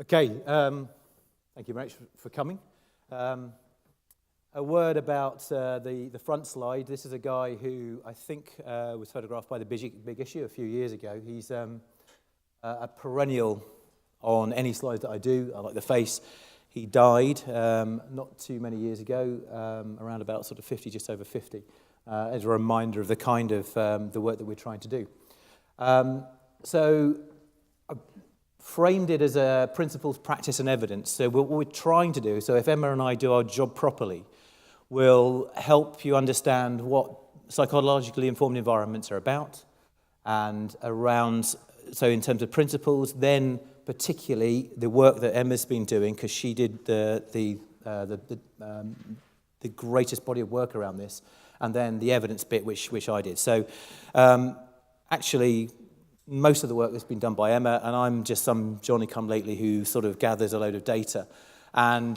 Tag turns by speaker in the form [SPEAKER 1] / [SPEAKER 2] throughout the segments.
[SPEAKER 1] Okay, thank you very much for coming. A word about the front slide. This is a guy who I think was photographed by the Big Issue a few years ago. He's a perennial on any slide that I do. I like the face. He died not too many years ago, around about sort of 50, just over 50, as a reminder of the kind of the work that we're trying to do. So I framed it as a principles, practice and evidence. So what we're trying to do, so if Emma and I do our job properly, we'll help you understand what psychologically informed environments are about and around, so in terms of principles, then particularly the work that Emma's been doing, because she did the greatest body of work around this, and then the evidence bit, which I did. So actually, most of the work has been done by Emma, and I'm just some Johnny-come-lately who sort of gathers a load of data. And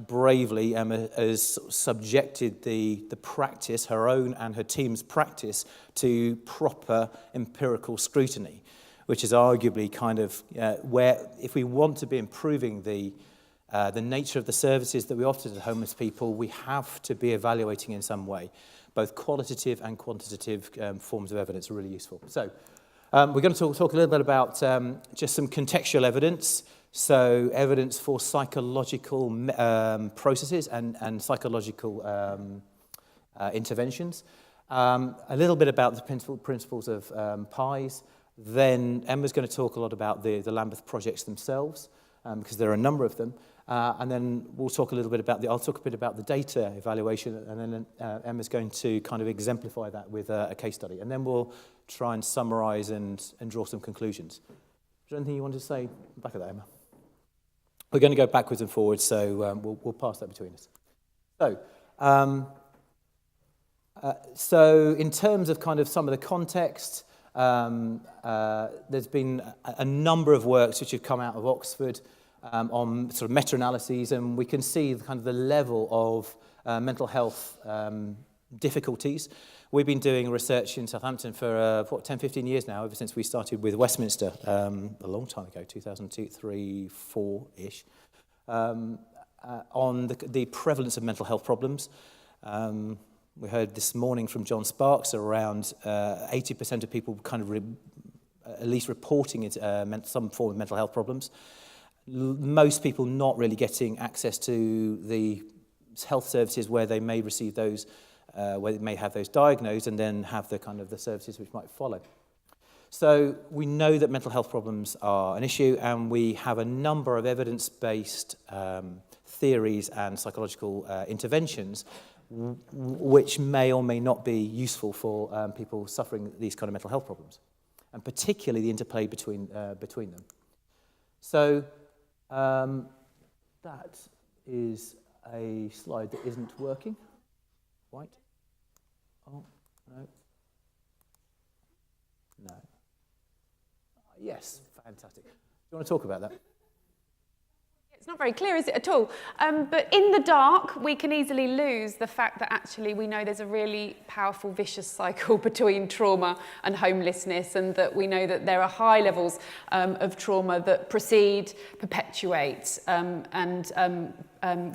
[SPEAKER 1] bravely, Emma has subjected the practice, her own and her team's practice, to proper empirical scrutiny, which is arguably kind of where, if we want to be improving the nature of the services that we offer to homeless people, we have to be evaluating in some way. Both qualitative and quantitative forms of evidence are really useful. So we're going to talk a little bit about just some contextual evidence. So evidence for psychological processes and psychological interventions. A little bit about the principles of PIEs. Then Emma's going to talk a lot about the Lambeth projects themselves, because there are a number of them. And then we'll talk a little bit about I'll talk a bit about the data evaluation, and then Emma's going to kind of exemplify that with a case study. And then we'll try and summarize and draw some conclusions. Is there anything you want to say back at that, Emma? We're going to go backwards and forwards, so we'll pass that between us. So in terms of kind of some of the context, there's been a number of works which have come out of Oxford on sort of meta-analyses, and we can see kind of the level of mental health difficulties. We've been doing research in Southampton for 10, 15 years now, ever since we started with Westminster a long time ago, 2002, 3, 4-ish, on the prevalence of mental health problems. We heard this morning from John Sparks around 80% of people kind of at least reporting it, some form of mental health problems. Most people not really getting access to the health services where they may receive those, where they may have those diagnosed and then have the kind of the services which might follow. So we know that mental health problems are an issue, and we have a number of evidence-based theories and psychological interventions which may or may not be useful for people suffering these kind of mental health problems, and particularly the interplay between them. So that is a slide that isn't working. White? Oh, no. No. Yes, fantastic. Do you want to talk about that?
[SPEAKER 2] It's not very clear, is it, at all? But in the dark, we can easily lose the fact that actually we know there's a really powerful, vicious cycle between trauma and homelessness, and that we know that there are high levels of trauma that precede, perpetuate, and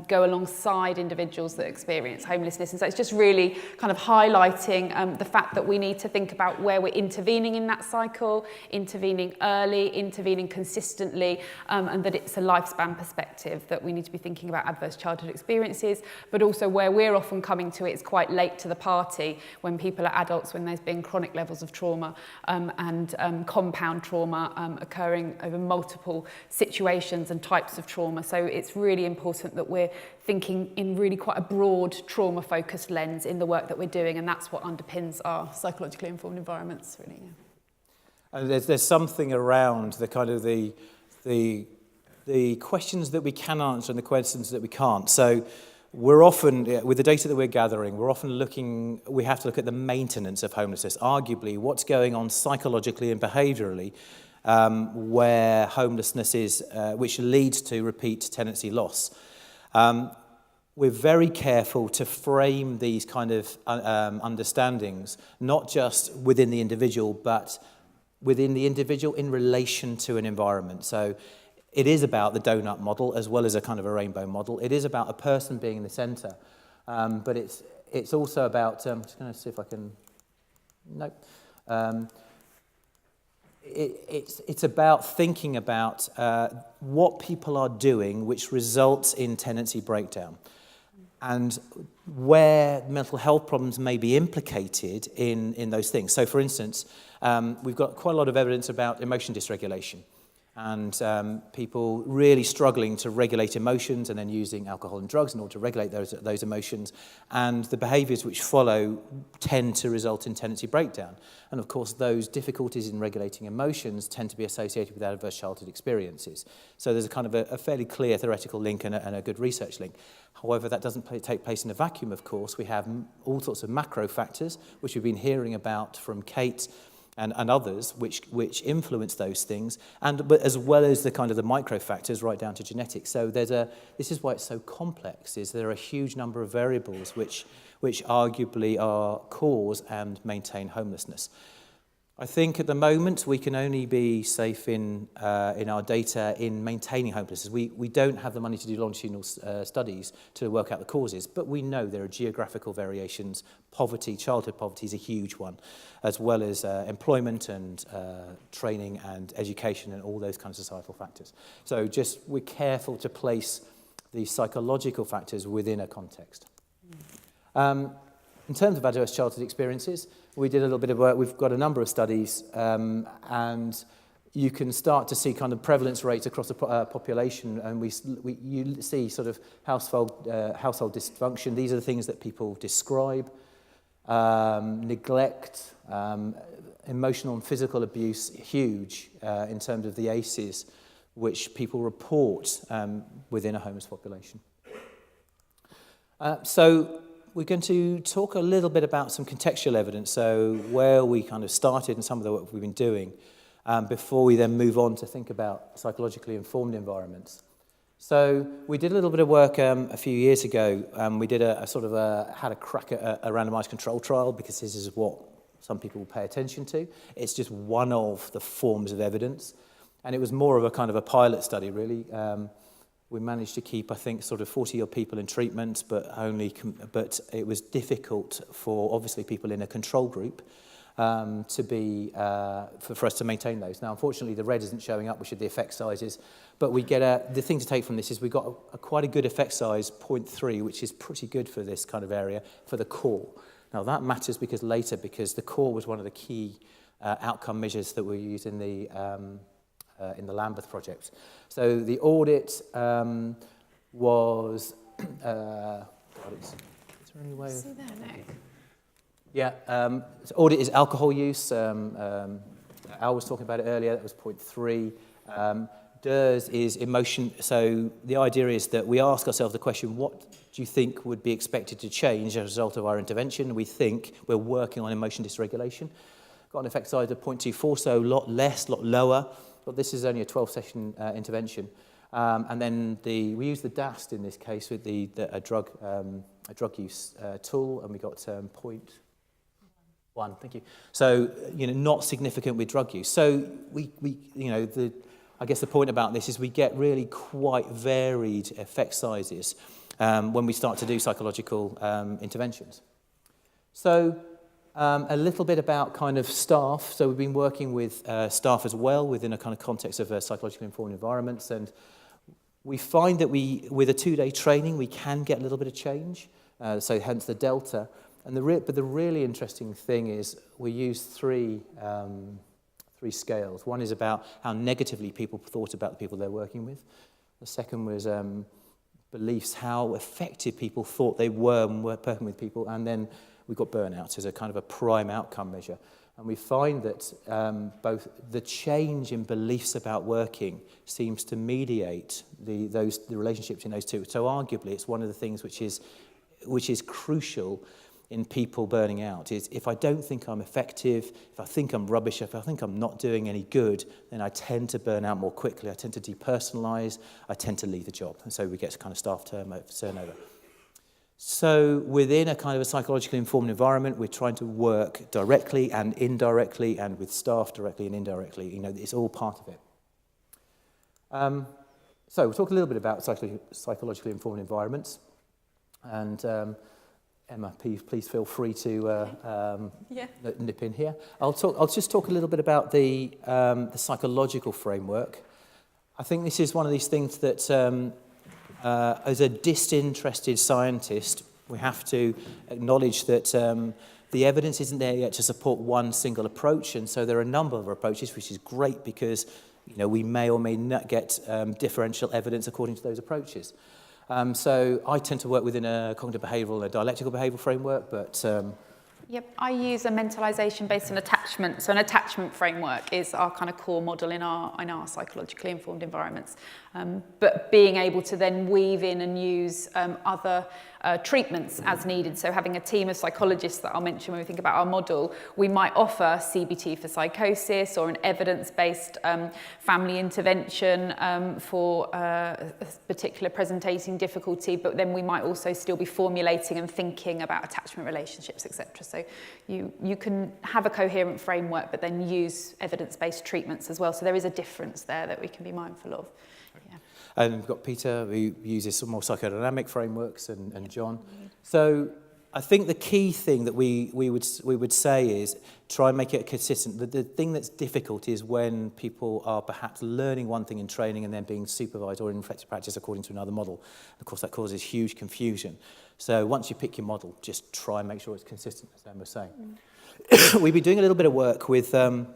[SPEAKER 2] go alongside individuals that experience homelessness. And so it's just really kind of highlighting the fact that we need to think about where we're intervening in that cycle, intervening early, intervening consistently, and that it's a lifespan perspective, that we need to be thinking about adverse childhood experiences, but also where we're often coming to it's quite late to the party when people are adults, when there's been chronic levels of trauma and compound trauma occurring over multiple situations and types of trauma. So it's really important that we're thinking in really quite a broad trauma-focused lens in the work that we're doing, and that's what underpins our psychologically informed environments, really. Yeah.
[SPEAKER 1] And there's something around the kind of the questions that we can answer and the questions that we can't. So we're often, with the data that we're gathering, we have to look at the maintenance of homelessness, arguably what's going on psychologically and behaviourally, where homelessness is, which leads to repeat tenancy loss. We're very careful to frame these kind of understandings, not just within the individual, but within the individual in relation to an environment. So it is about the donut model as well as a kind of a rainbow model. It is about a person being in the centre, but it's also about, I'm just going to see if I can, nope. It's about thinking about what people are doing which results in tenancy breakdown, and where mental health problems may be implicated in those things. So, for instance, we've got quite a lot of evidence about emotion dysregulation, and people really struggling to regulate emotions and then using alcohol and drugs in order to regulate those emotions, and the behaviours which follow tend to result in tenancy breakdown. And of course those difficulties in regulating emotions tend to be associated with adverse childhood experiences. So there's a kind of a fairly clear theoretical link and a good research link. However, that doesn't take place in a vacuum, of course. We have all sorts of macro factors which we've been hearing about from Kate and others, which influence those things, but as well as the kind of the micro factors right down to genetics. So this is why it's so complex, is there are a huge number of variables which arguably are cause and maintain homelessness. I think at the moment we can only be safe in our data in maintaining homelessness. We don't have the money to do longitudinal studies to work out the causes, but we know there are geographical variations. Poverty, childhood poverty is a huge one, as well as employment and training and education and all those kinds of societal factors. So we're careful to place the psychological factors within a context. In terms of adverse childhood experiences, we did a little bit of work. We've got a number of studies, and you can start to see kind of prevalence rates across the population, and you see sort of household dysfunction. These are the things that people describe. Neglect, emotional and physical abuse, huge in terms of the ACEs, which people report within a homeless population. So we're going to talk a little bit about some contextual evidence, so where we kind of started and some of the work we've been doing, before we then move on to think about psychologically informed environments. So we did a little bit of work a few years ago. We did had a crack at a randomized control trial, because this is what some people will pay attention to. It's just one of the forms of evidence, and it was more of a kind of a pilot study, really. We managed to keep, I think, sort of 40-odd people in treatment, but it was difficult for, obviously, people in a control group for us to maintain those. Now, unfortunately, the red isn't showing up, which are the effect sizes, but we get the thing to take from this is we got quite a good effect size, 0.3, which is pretty good for this kind of area, for the core. Now, that matters because the core was one of the key outcome measures that we used in the Lambeth Project. So the audit was... is there any way of...
[SPEAKER 2] See there, Nick?
[SPEAKER 1] Yeah, so audit is alcohol use. Al was talking about it earlier, that was 0.3. DERS is emotion. So the idea is that we ask ourselves the question, what do you think would be expected to change as a result of our intervention? We think we're working on emotion dysregulation. Got an effect size of 0.24, so a lot less, a lot lower. But this is only a 12-session intervention, and then we use the DAST in this case with a drug use tool, and we got 0.1. Thank you. So not significant with drug use. So I guess the point about this is we get really quite varied effect sizes when we start to do psychological interventions. So. A little bit about kind of staff. So we've been working with staff as well within a kind of context of psychologically informed environments, and we find that with a 2-day training we can get a little bit of change. So hence the delta. And but the really interesting thing is we use three scales. One is about how negatively people thought about the people they're working with. The second was beliefs, how effective people thought they were when working with people, and then we've got burnout as a kind of a prime outcome measure. And we find that both the change in beliefs about working seems to mediate the relationships in those two. So arguably, it's one of the things which is crucial in people burning out, is if I don't think I'm effective, if I think I'm rubbish, if I think I'm not doing any good, then I tend to burn out more quickly. I tend to depersonalise, I tend to leave the job. And so we get kind of staff turnover. So within a kind of a psychologically informed environment, we're trying to work directly and indirectly, and with staff directly and indirectly. It's all part of it. So we'll talk a little bit about psychologically informed environments. And Emma, please feel free to nip in here. I'll just talk a little bit about the psychological framework. I think this is one of these things that, as a disinterested scientist, we have to acknowledge that the evidence isn't there yet to support one single approach, and so there are a number of approaches, which is great because we may or may not get differential evidence according to those approaches. So I tend to work within a cognitive behavioural and a dialectical behavioural framework, but...
[SPEAKER 2] Yep, I use a mentalisation based on attachment. So an attachment framework is our kind of core model in our psychologically informed environments. But being able to then weave in and use other treatments as needed. So having a team of psychologists that I'll mention when we think about our model, we might offer CBT for psychosis or an evidence-based family intervention for a particular presenting difficulty, but then we might also still be formulating and thinking about attachment relationships, etc. So you can have a coherent framework, but then use evidence-based treatments as well. So there is a difference there that we can be mindful of. Yeah.
[SPEAKER 1] And we've got Peter, who uses some more psychodynamic frameworks, and John. So I think the key thing that we would say is try and make it consistent. The thing that's difficult is when people are perhaps learning one thing in training and then being supervised or in reflective practice according to another model. Of course, that causes huge confusion. So once you pick your model, just try and make sure it's consistent, as Emma was saying. We've been doing a little bit of work with an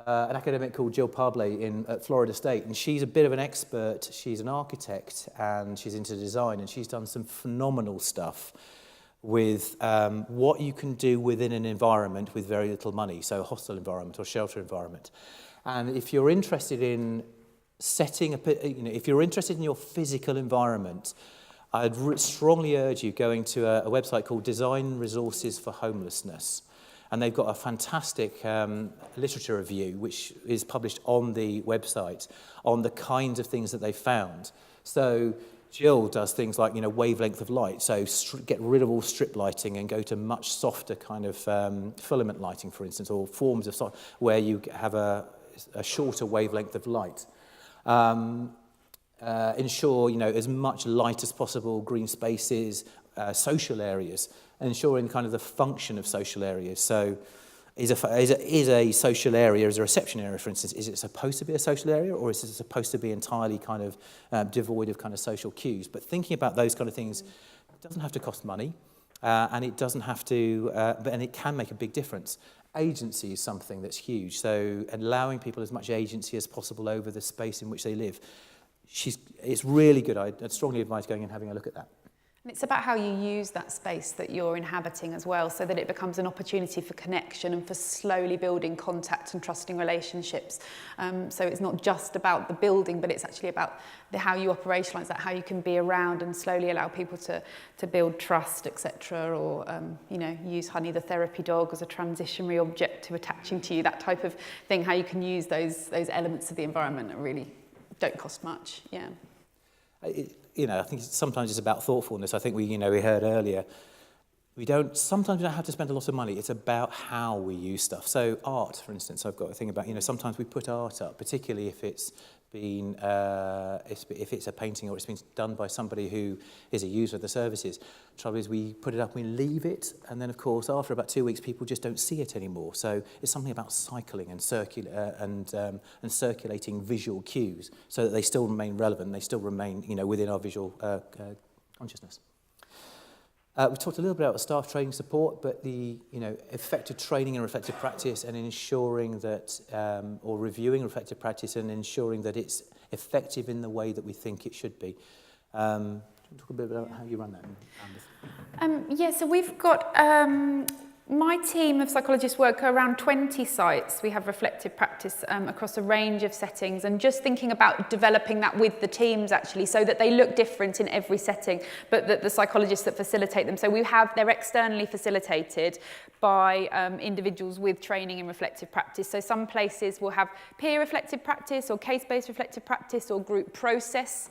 [SPEAKER 1] academic called Jill Parbley at Florida State, and she's a bit of an expert. She's an architect and she's into design, and she's done some phenomenal stuff with what you can do within an environment with very little money, so a hostel environment or shelter environment. And if you're interested in if you're interested in your physical environment, I'd strongly urge you going to a website called Design Resources for Homelessness. And they've got a fantastic literature review, which is published on the website, on the kinds of things that they found. So Jill does things like, wavelength of light. So get rid of all strip lighting and go to much softer kind of filament lighting, for instance, or forms of where you have a shorter wavelength of light. Ensure, as much light as possible, green spaces, social areas, ensuring kind of the function of social areas. So is a social area, is a reception area, for instance, is it supposed to be a social area, or is it supposed to be entirely kind of devoid of kind of social cues? But thinking about those kind of things doesn't have to cost money, and it doesn't have to, and it can make a big difference. Agency is something that's huge, so allowing people as much agency as possible over the space in which they live. It's really good. I'd strongly advise going and having a look at that.
[SPEAKER 2] And it's about how you use that space that you're inhabiting as well, so that it becomes an opportunity for connection and for slowly building contact and trusting relationships. So it's not just about the building, but it's actually about how you operationalise that, how you can be around and slowly allow people to build trust, etc. Or, use Honey the therapy dog as a transitionary object to attaching to you, that type of thing, how you can use those elements of the environment that really don't cost much, yeah.
[SPEAKER 1] I think sometimes it's about thoughtfulness. I think we heard earlier, sometimes we don't have to spend a lot of money. It's about how we use stuff. So art, for instance, I've got a thing about, sometimes we put art up, particularly if it's been, if it's a painting or it's been done by somebody who is a user of the services. The trouble is we put it up, we leave it, and then of course after about 2 weeks people just don't see it anymore. So it's something about cycling and circulating visual cues so that they still remain relevant, they still remain within our visual consciousness. We talked a little bit about staff training support, but the effective training and reflective practice, and ensuring that, or reviewing reflective practice and ensuring that it's effective in the way that we think it should be. Talk a bit about how you run that.
[SPEAKER 2] So we've got my team of psychologists work around 20 sites. We have reflective practice across a range of settings, and just thinking about developing that with the teams actually, so that they look different in every setting, but that the psychologists that facilitate them. So they're externally facilitated by individuals with training in reflective practice. So some places will have peer reflective practice or case-based reflective practice or group process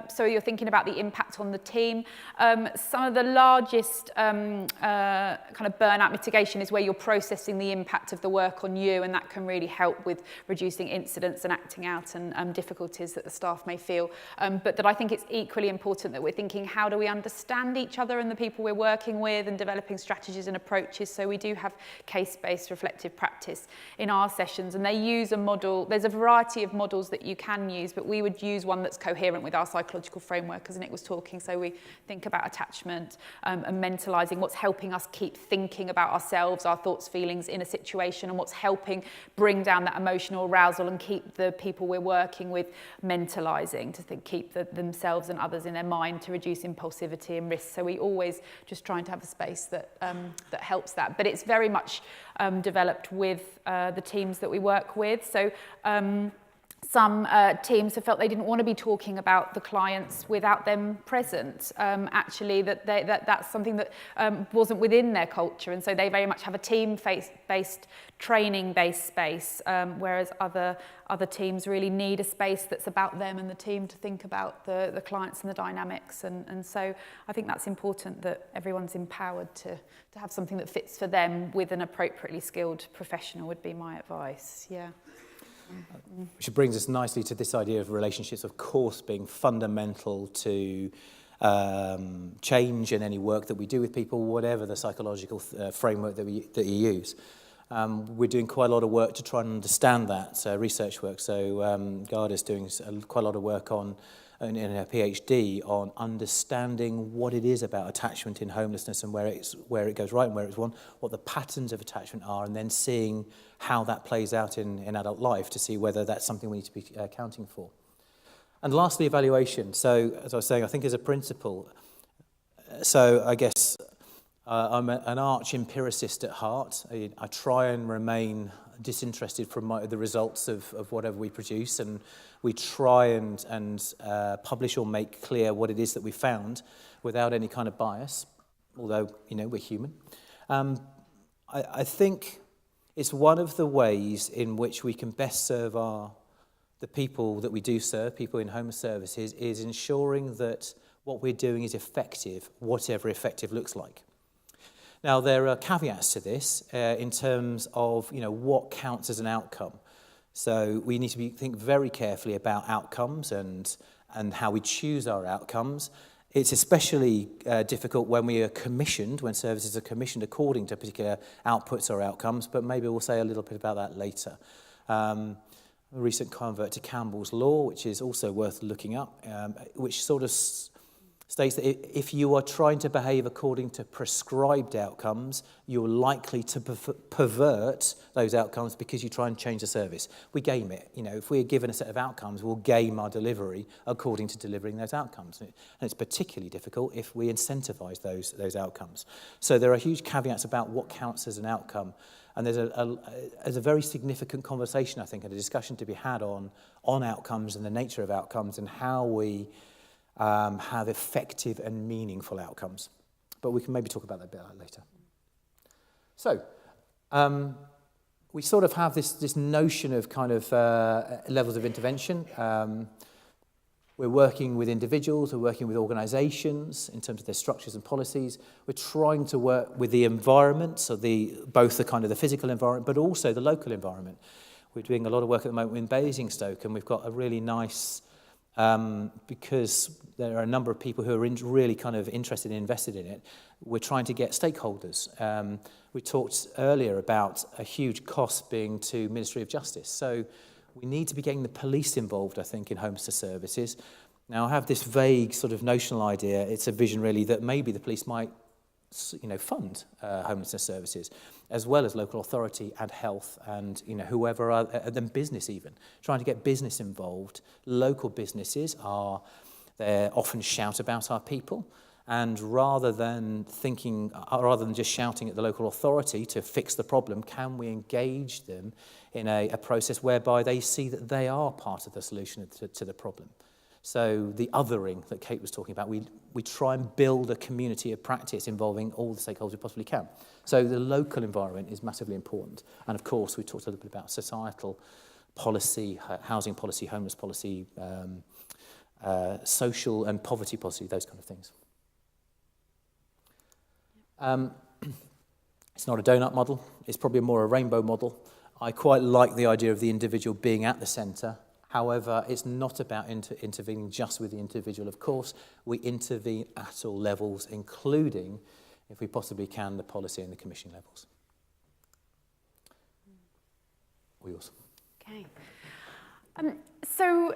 [SPEAKER 2] So you're thinking about the impact on the team. Some of the largest kind of burnout mitigation is where you're processing the impact of the work on you, and that can really help with reducing incidents and acting out and difficulties that the staff may feel. But that I think it's equally important that we're thinking, how do we understand each other and the people we're working with, and developing strategies and approaches. So we do have case-based reflective practice in our sessions, and they use a model. There's a variety of models that you can use, but we would use one that's coherent with our psychological framework, as Nick was talking. So we think about attachment and mentalising, what's helping us keep thinking about ourselves, our thoughts, feelings in a situation, and what's helping bring down that emotional arousal and keep the people we're working with mentalising, to keep themselves and others in their mind, to reduce impulsivity and risk. So we always just trying to have a space that that helps that. But it's very much developed with the teams that we work with. So some teams have felt they didn't want to be talking about the clients without them present. Actually, that's something that wasn't within their culture, and so they very much have a team-based, training-based space, whereas other teams really need a space that's about them and the team to think about the clients and the dynamics. And so I think that's important, that everyone's empowered to have something that fits for them with an appropriately skilled professional, would be my advice. Yeah.
[SPEAKER 1] Which brings us nicely to this idea of relationships, of course, being fundamental to change in any work that we do with people, whatever the psychological framework that you use. We're doing quite a lot of work to try and understand that, research work. So Garda's doing quite a lot of work in her PhD on understanding what it is about attachment in homelessness, and where it goes right and where it's wrong, what the patterns of attachment are, and then seeing how that plays out in adult life, to see whether that's something we need to be accounting for. And lastly, evaluation. So as I was saying, I think as a principle, so I guess I'm an arch empiricist at heart. I try and remain disinterested from the results of whatever we produce, and we try and publish or make clear what it is that we found without any kind of bias, although, we're human. I think it's one of the ways in which we can best serve the people that we do serve, people in home services, is ensuring that what we're doing is effective, whatever effective looks like. Now, there are caveats to this in terms of, what counts as an outcome. So we need to think very carefully about outcomes and how we choose our outcomes. It's especially difficult when we are commissioned, when services are commissioned according to particular outputs or outcomes, but maybe we'll say a little bit about that later. A recent convert to Campbell's Law, which is also worth looking up, which sort of states that if you are trying to behave according to prescribed outcomes, you're likely to pervert those outcomes because you try and change the service. We game it. If we're given a set of outcomes, we'll game our delivery according to delivering those outcomes. And it's particularly difficult if we incentivize those outcomes. So there are huge caveats about what counts as an outcome. And there's a very significant conversation, I think, and a discussion to be had on outcomes and the nature of outcomes, and how we have effective and meaningful outcomes. But we can maybe talk about that a bit later. So, we sort of have this notion of kind of levels of intervention. We're working with individuals, we're working with organisations in terms of their structures and policies. We're trying to work with the environment, so both the kind of the physical environment, but also the local environment. We're doing a lot of work at the moment in Basingstoke, and we've got a really nice because there are a number of people who are really kind of interested and invested in it. We're trying to get stakeholders. We talked earlier about a huge cost being to Ministry of Justice. So we need to be getting the police involved, I think, in homelessness services. Now, I have this vague sort of notional idea. It's a vision, really, that maybe the police might fund homelessness services, as well as local authority and health and, whoever, then business even. Trying to get business involved. Local businesses they often shout about our people, and rather than just shouting at the local authority to fix the problem, can we engage them in a process whereby they see that they are part of the solution to the problem? So the othering that Kate was talking about, we try and build a community of practice involving all the stakeholders we possibly can. So the local environment is massively important. And of course, we talked a little bit about societal policy, housing policy, homeless policy, social and poverty policy, those kind of things. It's not a donut model, it's probably more a rainbow model. I quite like the idea of the individual being at the centre. However, it's not about intervening just with the individual, of course. We intervene at all levels, including, if we possibly can, the policy and the commission levels. Wheels.
[SPEAKER 2] Okay. So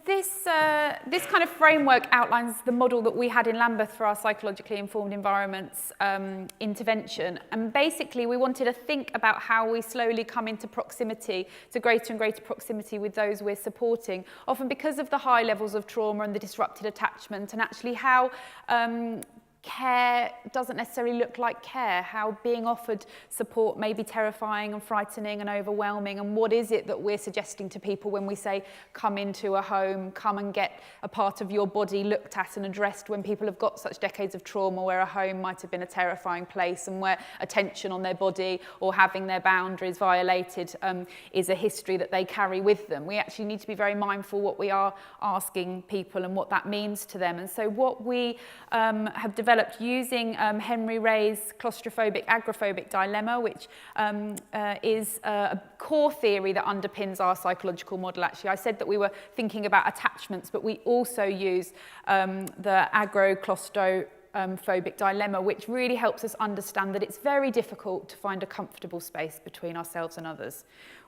[SPEAKER 2] this kind of framework outlines the model that we had in Lambeth for our psychologically informed environments intervention. And basically, we wanted to think about how we slowly come into proximity, to greater and greater proximity with those we're supporting, often because of the high levels of trauma and the disrupted attachment, and actually how care doesn't necessarily look like care, how being offered support may be terrifying and frightening and overwhelming, and what is it that we're suggesting to people when we say come into a home, come and get a part of your body looked at and addressed, when people have got such decades of trauma where a home might have been a terrifying place and where attention on their body or having their boundaries violated is a history that they carry with them. We actually need to be very mindful what we are asking people and what that means to them. And so what we have developed using Henry Ray's claustrophobic agoraphobic dilemma, which is a core theory that underpins our psychological model. Actually, I said that we were thinking about attachments, but we also use the agro-claustrophobic dilemma, which really helps us understand that it's very difficult to find a comfortable space between ourselves and others.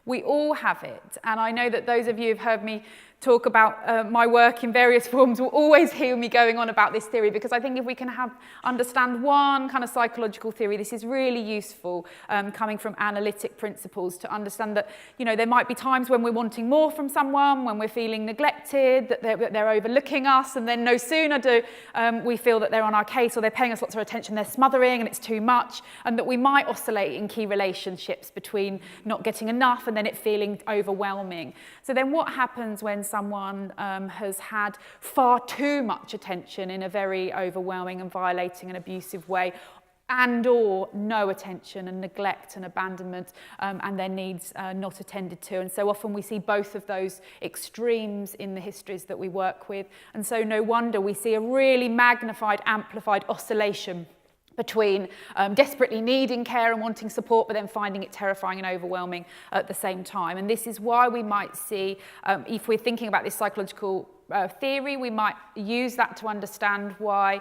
[SPEAKER 2] We all have it, and I know that those of you who've heard me talk about my work in various forms will always hear me going on about this theory, because I think if we can understand one kind of psychological theory, this is really useful coming from analytic principles to understand that, you know, there might be times when we're wanting more from someone, when we're feeling neglected, that they're overlooking us, and then no sooner do we feel that they're on our case or they're paying us lots of attention, they're smothering and it's too much, and that we might oscillate in key relationships between not getting enough and then it feeling overwhelming. So then what happens when someone has had far too much attention in a very overwhelming and violating and abusive way, and or no attention and neglect and abandonment and their needs not attended to? And so often we see both of those extremes in the histories that we work with. And so no wonder we see a really magnified, amplified oscillation between desperately needing care and wanting support, but then finding it terrifying and overwhelming at the same time. And this is why we might see, if we're thinking about this psychological theory, we might use that to understand why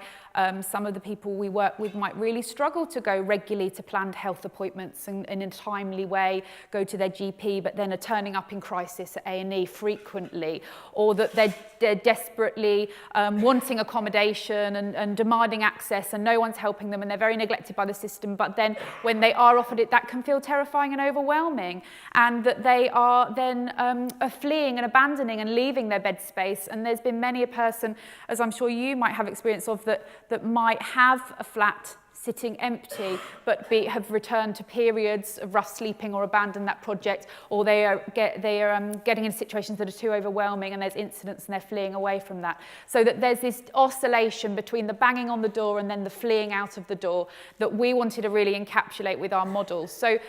[SPEAKER 2] some of the people we work with might really struggle to go regularly to planned health appointments and in a timely way go to their GP, but then are turning up in crisis at A&E frequently, or that they're desperately wanting accommodation and demanding access and no one's helping them and they're very neglected by the system, but then when they are offered it, that can feel terrifying and overwhelming, and that they are then fleeing and abandoning and leaving their bed space. And there's been many a person, as I'm sure you might have experience of, that might have a flat sitting empty, but have returned to periods of rough sleeping or abandoned that project, or they are getting into situations that are too overwhelming and there's incidents and they're fleeing away from that. So that there's this oscillation between the banging on the door and then the fleeing out of the door that we wanted to really encapsulate with our models. So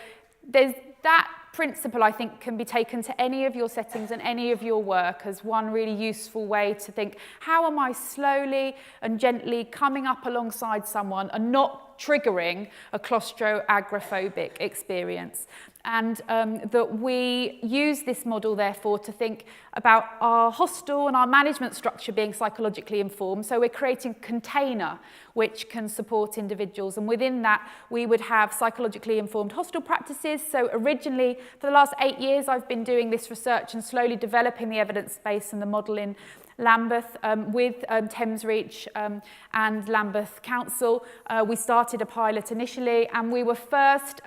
[SPEAKER 2] there's that principle, I think, can be taken to any of your settings and any of your work as one really useful way to think, how am I slowly and gently coming up alongside someone and not triggering a claustro-agoraphobic experience? And that we use this model, therefore, to think about our hostel and our management structure being psychologically informed. So we're creating a container which can support individuals. And within that, we would have psychologically informed hostel practices. So originally, for the last 8 years, I've been doing this research and slowly developing the evidence base and the model in Lambeth with Thames Reach and Lambeth Council. We started a pilot initially, and we were first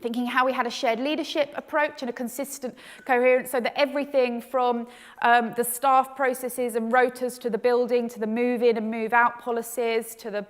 [SPEAKER 2] thinking how we had a shared leadership approach and a consistent coherence, so that everything from the staff processes and rotas to the building, to the move in and move out policies, to the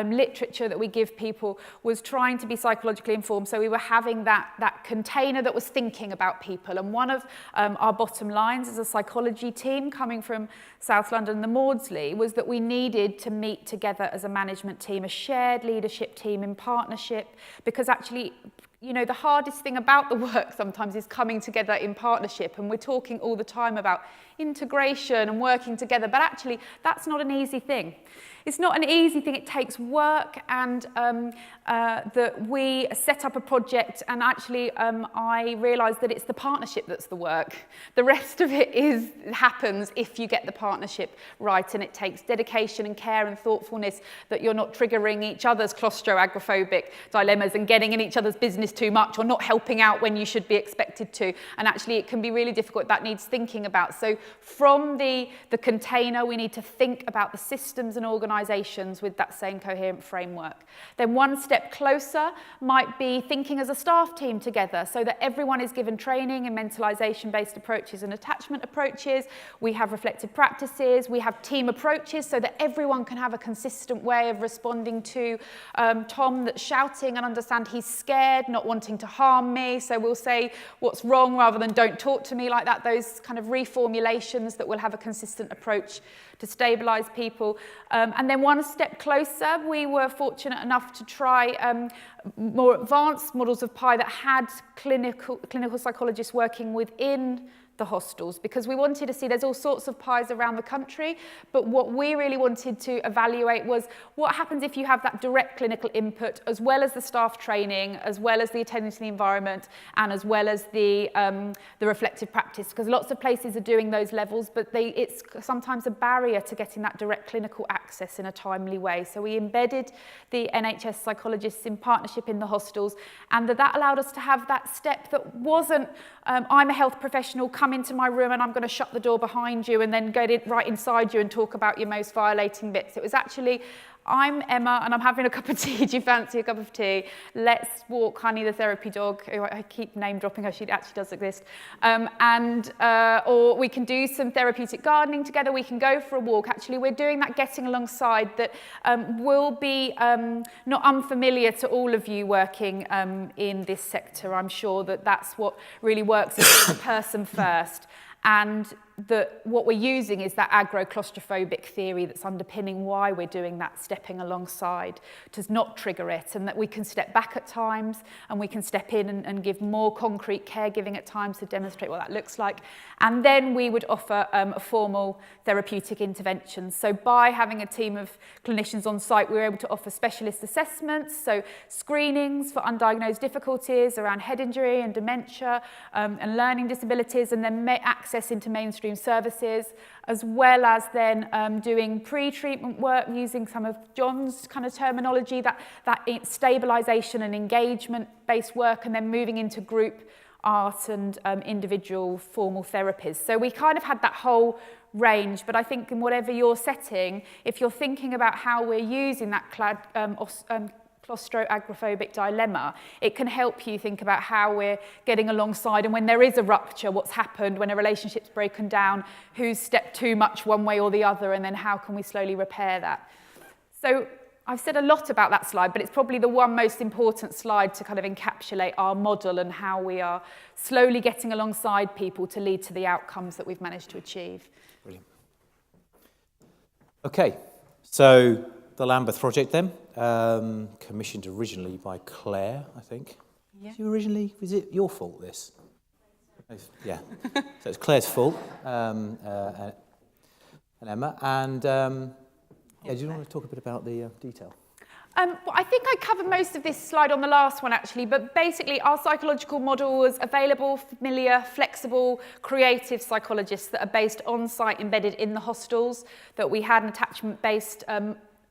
[SPEAKER 2] literature that we give people was trying to be psychologically informed. So we were having that container that was thinking about people. And one of our bottom lines as a psychology team coming from South London, the Maudsley, was that we needed to meet together as a management team, a shared leadership team in partnership, because actually, you know, the hardest thing about the work sometimes is coming together in partnership. And we're talking all the time about integration and working together, but actually that's not an easy thing. It's not an easy thing, it takes work, and that we set up a project, and actually I realised that it's the partnership that's the work. The rest of it happens if you get the partnership right, and it takes dedication and care and thoughtfulness, that you're not triggering each other's claustro-agoraphobic dilemmas and getting in each other's business too much, or not helping out when you should be expected to. And actually it can be really difficult. That needs thinking about. So from the container, we need to think about the systems and organisations with that same coherent framework. Then one step closer might be thinking as a staff team together, so that everyone is given training in mentalisation-based approaches and attachment approaches. We have reflective practices, we have team approaches, so that everyone can have a consistent way of responding to Tom that's shouting, and understand he's scared, not wanting to harm me. So we'll say what's wrong rather than don't talk to me like that. Those kind of reformulations that will have a consistent approach to stabilise people. And then one step closer, we were fortunate enough to try more advanced models of PI that had clinical psychologists working within the hostels, because we wanted to see, there's all sorts of PIs around the country, but what we really wanted to evaluate was what happens if you have that direct clinical input, as well as the staff training, as well as the attending to the environment, and as well as the reflective practice, because lots of places are doing those levels, but it's sometimes a barrier to getting that direct clinical access in a timely way. So we embedded the NHS psychologists in partnership in the hostels, and that allowed us to have that step that wasn't, I'm a health professional, come into my room and I'm going to shut the door behind you and then get right inside you and talk about your most violating bits. It was actually, I'm Emma and I'm having a cup of tea. Do you fancy a cup of tea? Let's walk Honey the therapy dog, who I keep name dropping her, she actually does exist. Or we can do some therapeutic gardening together. We can go for a walk. Actually, we're doing that getting alongside that will be not unfamiliar to all of you working in this sector. I'm sure that that's what really works as the person first. And that what we're using is that agro-claustrophobic theory that's underpinning why we're doing that stepping alongside, to not trigger it, and that we can step back at times and we can step in and give more concrete caregiving at times to demonstrate what that looks like. And then we would offer a formal therapeutic intervention. So by having a team of clinicians on site, we were able to offer specialist assessments, so screenings for undiagnosed difficulties around head injury and dementia and learning disabilities, and then access into mainstream services, as well as then doing pre-treatment work using some of John's kind of terminology, that stabilisation and engagement-based work, and then moving into group art and individual formal therapies. So we kind of had that whole range, but I think in whatever your setting, if you're thinking about how we're using that claustro-agoraphobic dilemma, it can help you think about how we're getting alongside, and when there is a rupture, what's happened, when a relationship's broken down, who's stepped too much one way or the other, and then how can we slowly repair that. So I've said a lot about that slide, but it's probably the one most important slide to kind of encapsulate our model and how we are slowly getting alongside people to lead to the outcomes that we've managed to achieve.
[SPEAKER 1] Brilliant. Okay, so the Lambeth Project then, commissioned originally by Claire, I think. Yeah. Was it your fault, this? Yeah, so it's Claire's fault, and Emma. And do you want to talk a bit about the detail?
[SPEAKER 2] Well, I think I covered most of this slide on the last one, actually, but basically our psychological model was available, familiar, flexible, creative psychologists that are based on-site, embedded in the hostels, that we had an attachment-based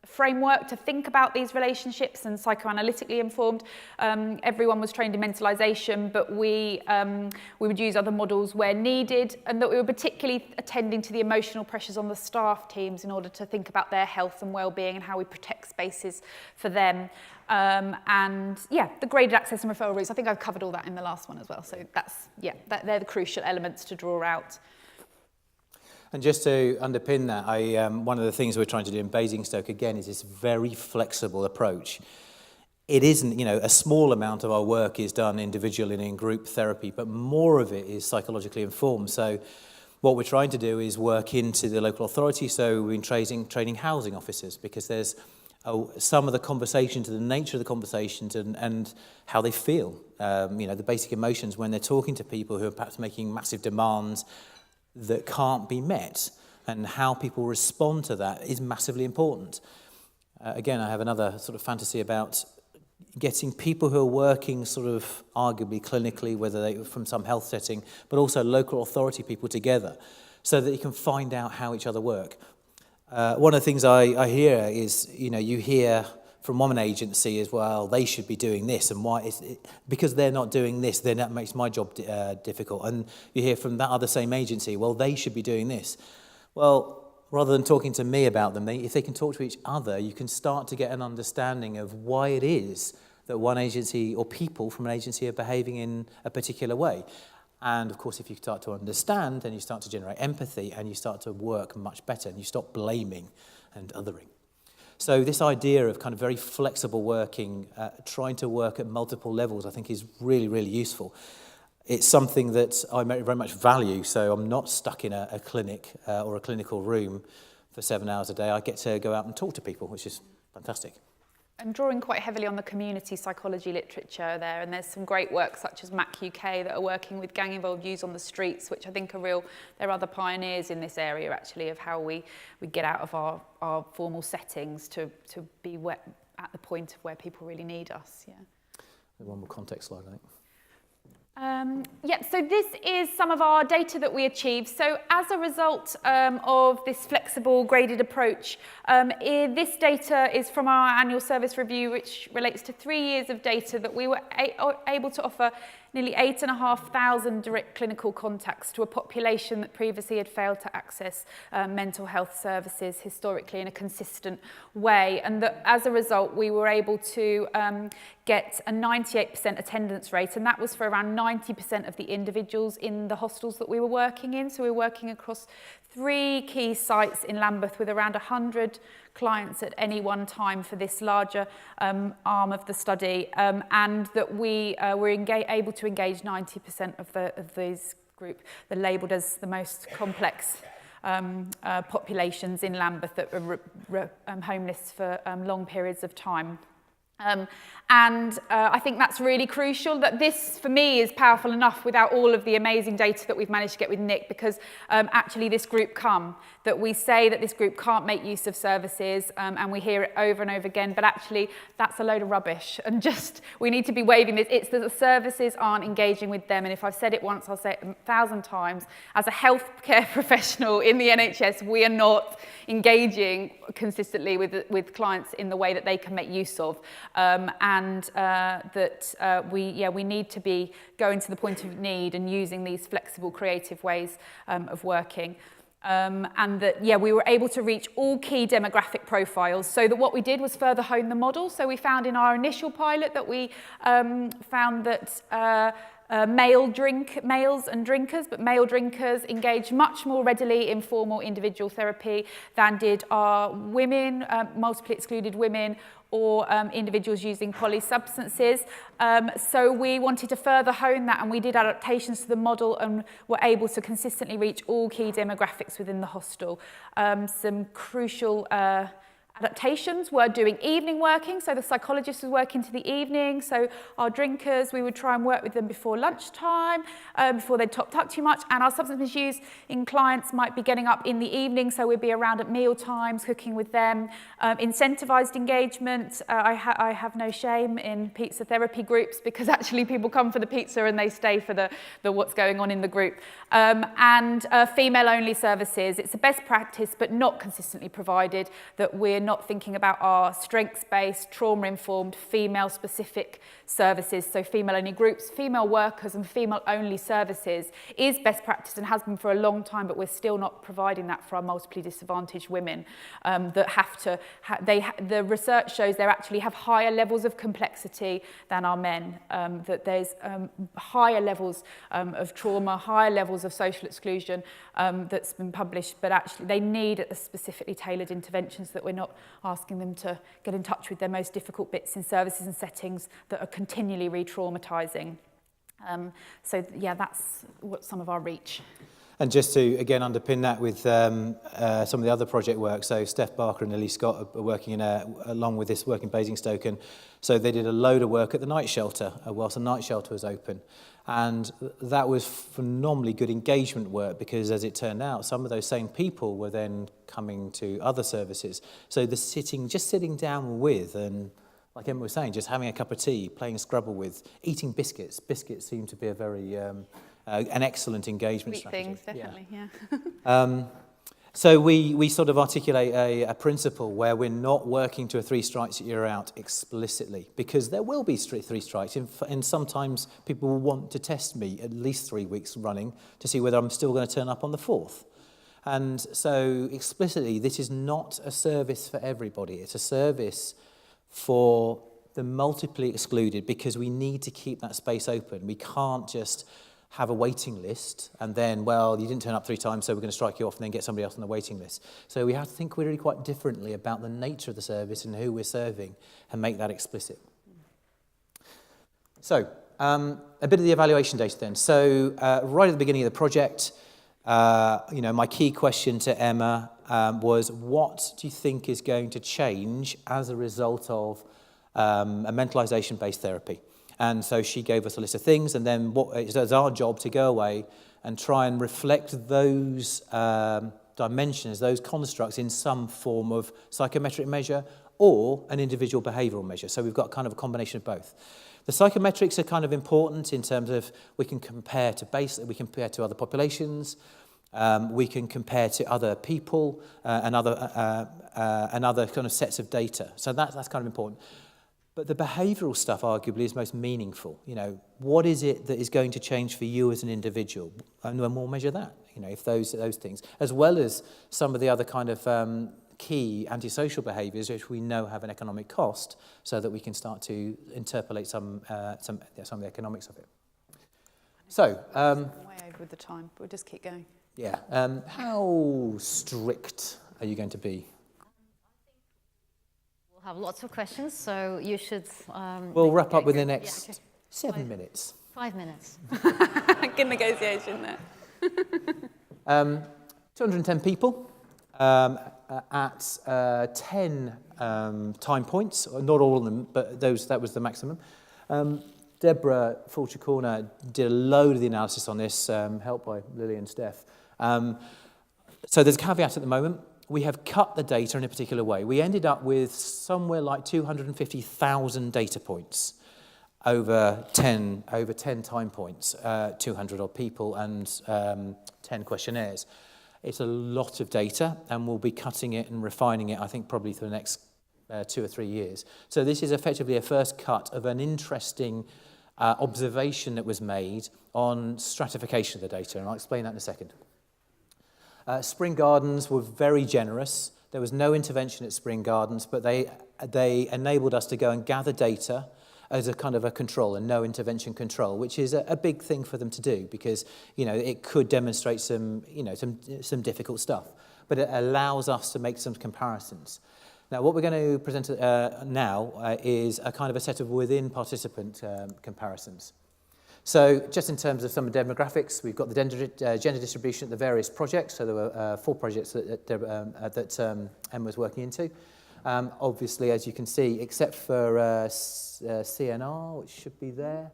[SPEAKER 2] framework to think about these relationships and psychoanalytically informed. Everyone was trained in mentalisation, but we would use other models where needed, and that we were particularly attending to the emotional pressures on the staff teams in order to think about their health and well-being and how we protect spaces for them. And yeah, the graded access and referral routes, I think I've covered all that in the last one as well. So they're the crucial elements to draw out.
[SPEAKER 1] And just to underpin that, one of the things we're trying to do in Basingstoke, again, is this very flexible approach. It isn't, a small amount of our work is done individual and in group therapy, but more of it is psychologically informed. So what we're trying to do is work into the local authority. So we've been training housing officers, because there's some of the conversations, the nature of the conversations and how they feel, the basic emotions when they're talking to people who are perhaps making massive demands. that can't be met, and how people respond to that is massively important. Again, I have another sort of fantasy about getting people who are working sort of arguably clinically, whether they from some health setting, but also local authority people together, so that you can find out how each other work. One of the things I hear is, you hear from one agency as well, they should be doing this, and why is it, because they're not doing this, then that makes my job difficult. And you hear from that other same agency, well, they should be doing this. Well, rather than talking to me about them, if they can talk to each other, you can start to get an understanding of why it is that one agency or people from an agency are behaving in a particular way. And of course, if you start to understand, then you start to generate empathy and you start to work much better and you stop blaming and othering. So this idea of kind of very flexible working, trying to work at multiple levels, I think is really, really useful. It's something that I very much value, so I'm not stuck in a clinic or a clinical room for 7 hours a day. I get to go out and talk to people, which is fantastic.
[SPEAKER 2] And drawing quite heavily on the community psychology literature there, and there's some great work such as MAC UK that are working with gang-involved youths on the streets, which I think are they're other pioneers in this area actually, of how we get out of our formal settings to be at the point of where people really need us. Yeah.
[SPEAKER 1] One more context slide, I think.
[SPEAKER 2] So this is some of our data that we achieved. So as a result of this flexible graded approach, this data is from our annual service review, which relates to 3 years of data that we were able to offer nearly 8,500 direct clinical contacts to a population that previously had failed to access mental health services historically in a consistent way. And that as a result, we were able to get a 98% attendance rate, and that was for around 90% of the individuals in the hostels that we were working in. So we were working across 3 key sites in Lambeth with around 100 clients at any one time for this larger arm of the study, and that we were able to engage 90% of these group. They're labelled as the most complex populations in Lambeth that were homeless for long periods of time. I think that's really crucial, that this, for me, is powerful enough without all of the amazing data that we've managed to get with Nick, because actually this group that we say that this group can't make use of services, and we hear it over and over again, but actually that's a load of rubbish, and just, we need to be waving this. It's that the services aren't engaging with them, and if I've said it once, I'll say it 1,000 times. As a healthcare professional in the NHS, we are not engaging consistently with clients in the way that they can make use of. We need to be going to the point of need and using these flexible, creative ways of working. We were able to reach all key demographic profiles, so that what we did was further hone the model. So we found in our initial pilot that we found that males and drinkers, but male drinkers engaged much more readily in formal individual therapy than did our women, multiply excluded women, or individuals using polysubstances. So we wanted to further hone that, and we did adaptations to the model and were able to consistently reach all key demographics within the hostel. Some crucial adaptations were doing evening working, so the psychologist was working to the evening, so our drinkers, we would try and work with them before lunchtime, before they'd topped up too much, and our substance misuse in clients might be getting up in the evening, so we'd be around at meal times, cooking with them. Incentivised engagement, I have no shame in pizza therapy groups, because actually people come for the pizza and they stay for the what's going on in the group. Female-only services, it's a best practice, but not consistently provided, that we're not thinking about our strengths-based, trauma-informed, female-specific services, so female-only groups, female workers and female-only services is best practice and has been for a long time, but we're still not providing that for our multiply disadvantaged women that have to, the research shows they actually have higher levels of complexity than our men, that there's higher levels of trauma, higher levels of social exclusion that's been published, but actually they need specifically tailored interventions, that we're not asking them to get in touch with their most difficult bits in services and settings that are continually re-traumatising. That's what some of our reach.
[SPEAKER 1] And just to, again, underpin that with some of the other project work, so Steph Barker and Lily Scott are working along with this work in Basingstoke, and so they did a load of work at the night shelter whilst the night shelter was open. And that was phenomenally good engagement work because, as it turned out, some of those same people were then coming to other services. So just sitting down with, and like Emma was saying, just having a cup of tea, playing Scrabble with, eating biscuits. Biscuits seem to be a very an excellent engagement
[SPEAKER 2] Sweet
[SPEAKER 1] strategy.
[SPEAKER 2] things, definitely, yeah.
[SPEAKER 1] So we sort of articulate a principle where we're not working to a 3 strikes you're out explicitly, because there will be 3 strikes, and sometimes people will want to test me at least 3 weeks running to see whether I'm still going to turn up on the 4th. And so explicitly, this is not a service for everybody. It's a service for the multiply excluded, because we need to keep that space open. We can't just have a waiting list and then, well, you didn't turn up 3 times, so we're going to strike you off and then get somebody else on the waiting list. So we have to think really quite differently about the nature of the service and who we're serving and make that explicit. So a bit of the evaluation data then. So right at the beginning of the project, my key question to Emma was, what do you think is going to change as a result of a mentalisation-based therapy? And so she gave us a list of things, and then it was our job to go away and try and reflect those dimensions, those constructs in some form of psychometric measure or an individual behavioural measure. So we've got kind of a combination of both. The psychometrics are kind of important in terms of we can compare to other populations, we can compare to other people and other kind of sets of data. So that's kind of important. But the behavioural stuff, arguably, is most meaningful. What is it that is going to change for you as an individual? And then we'll measure that, if those things, as well as some of the other kind of key antisocial behaviours which we know have an economic cost, so that we can start to interpolate some of the economics of it. So,
[SPEAKER 2] way over with the time, but we'll just keep going.
[SPEAKER 1] Yeah. How strict are you going to be?
[SPEAKER 3] Have lots of questions, so you should...
[SPEAKER 1] we'll wrap up within the next 7 minutes.
[SPEAKER 3] 5 minutes.
[SPEAKER 2] Good negotiation there.
[SPEAKER 1] 210 people at 10 time points, not all of them, but that was the maximum. Deborah Fulcher-Corner did a load of the analysis on this, helped by Lily and Steph. So there's a caveat at the moment. We have cut the data in a particular way. We ended up with somewhere like 250,000 data points over 10 time points, 200 odd people and 10 questionnaires. It's a lot of data, and we'll be cutting it and refining it, I think, probably for the next 2 or 3 years. So this is effectively a first cut of an interesting observation that was made on stratification of the data, and I'll explain that in a second. Spring Gardens were very generous. There was no intervention at Spring Gardens, but they enabled us to go and gather data as a kind of a control, a no intervention control, which is a big thing for them to do, because it could demonstrate some difficult stuff, but it allows us to make some comparisons. Now, what we're going to present now is a kind of a set of within participant comparisons. So just in terms of some demographics, we've got the gender distribution at the various projects. So there were 4 projects that Emma was working into. Obviously, as you can see, except for CNR, which should be there,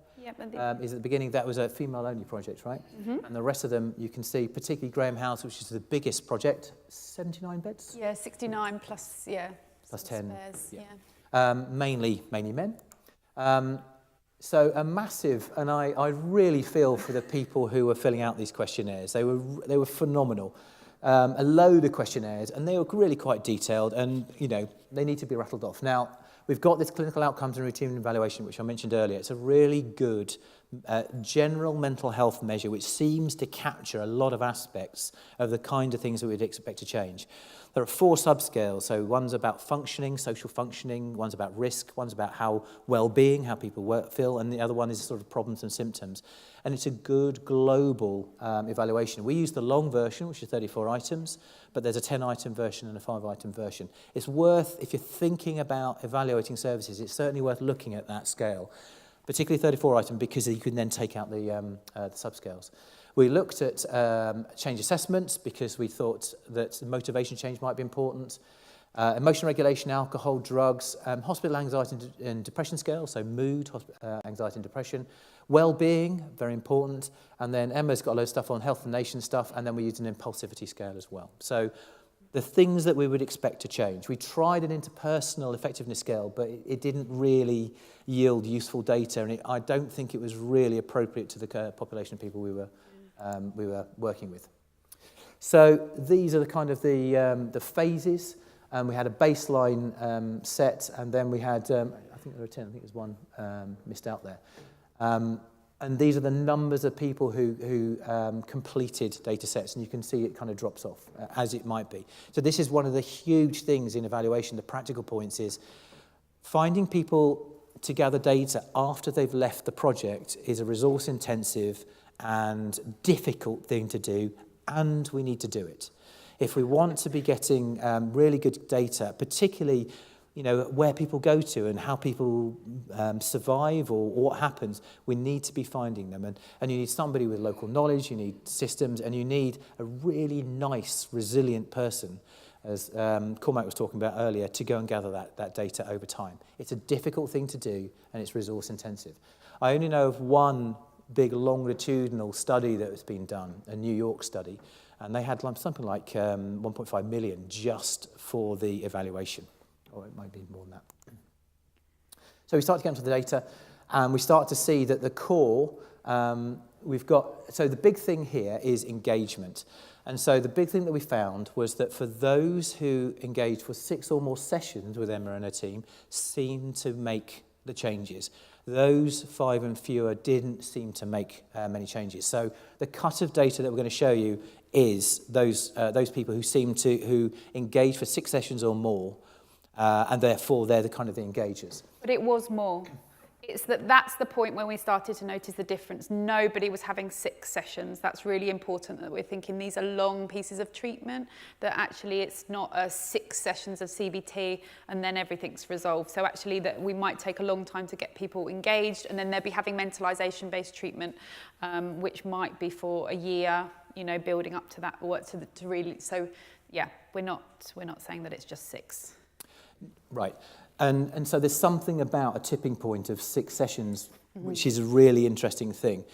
[SPEAKER 1] is at the beginning, that was a female-only project, right? Mm-hmm. And the rest of them, you can see, particularly Graham House, which is the biggest project, 79 beds?
[SPEAKER 2] Yeah, 69 plus,
[SPEAKER 1] plus 10.
[SPEAKER 2] Spares,
[SPEAKER 1] mainly men. So a massive, and I really feel for the people who were filling out these questionnaires. They were phenomenal. A load of questionnaires, and they were really quite detailed, and they need to be rattled off. Now, we've got this clinical outcomes and routine evaluation, which I mentioned earlier. It's a really good general mental health measure, which seems to capture a lot of aspects of the kind of things that we'd expect to change. There are 4 subscales. So one's about functioning, social functioning, one's about risk, one's about how well-being, how people feel, and the other one is sort of problems and symptoms. And it's a good global evaluation. We use the long version, which is 34 items, but there's a 10-item version and a 5-item version. It's worth, if you're thinking about evaluating services, it's certainly worth looking at that scale, particularly 34-item, because you can then take out the subscales. We looked at change assessments because we thought that motivation change might be important. Emotion regulation, alcohol, drugs, hospital anxiety and depression scale, so mood, anxiety and depression, well-being, very important, and then Emma's got a load of stuff on health and nation stuff, and then we used an impulsivity scale as well. So the things that we would expect to change. We tried an interpersonal effectiveness scale, but it didn't really yield useful data, and I don't think it was really appropriate to the population of people we were working with. So these are the kind of the phases. We had a baseline set, and then we had, I think there were 10, I think there's one missed out there. And these are the numbers of people who completed data sets, and you can see it kind of drops off, as it might be. So this is one of the huge things in evaluation, the practical points, is finding people to gather data after they've left the project is a resource-intensive and difficult thing to do, and we need to do it. If we want to be getting really good data, particularly where people go to and how people survive or what happens, we need to be finding them. And you need somebody with local knowledge, you need systems, and you need a really nice, resilient person, as Cormac was talking about earlier, to go and gather that data over time. It's a difficult thing to do, and it's resource intensive. I only know of one big longitudinal study that has been done, a New York study, and they had something like 1.5 million just for the evaluation. Or it might be more than that. So we start to get into the data, and we start to see that the core, we've got, so the big thing here is engagement. And so the big thing that we found was that for those who engaged for 6 or more sessions with Emma and her team, seemed to make the changes. Those 5 and fewer didn't seem to make many changes. So the cut of data that we're going to show you is those people who engage for 6 sessions or more, and therefore they're the kind of the engagers.
[SPEAKER 2] But it was more. It's that's the point when we started to notice the difference. Nobody was having 6 sessions. That's really important, that we're thinking these are long pieces of treatment, that actually it's not 6 sessions of CBT and then everything's resolved. So actually that we might take a long time to get people engaged, and then they'll be having mentalisation-based treatment, which might be for a year, building up to that, or to really. So yeah, we're not saying that it's just 6.
[SPEAKER 1] Right. And so there's something about a tipping point of 6 sessions, which is a really interesting thing.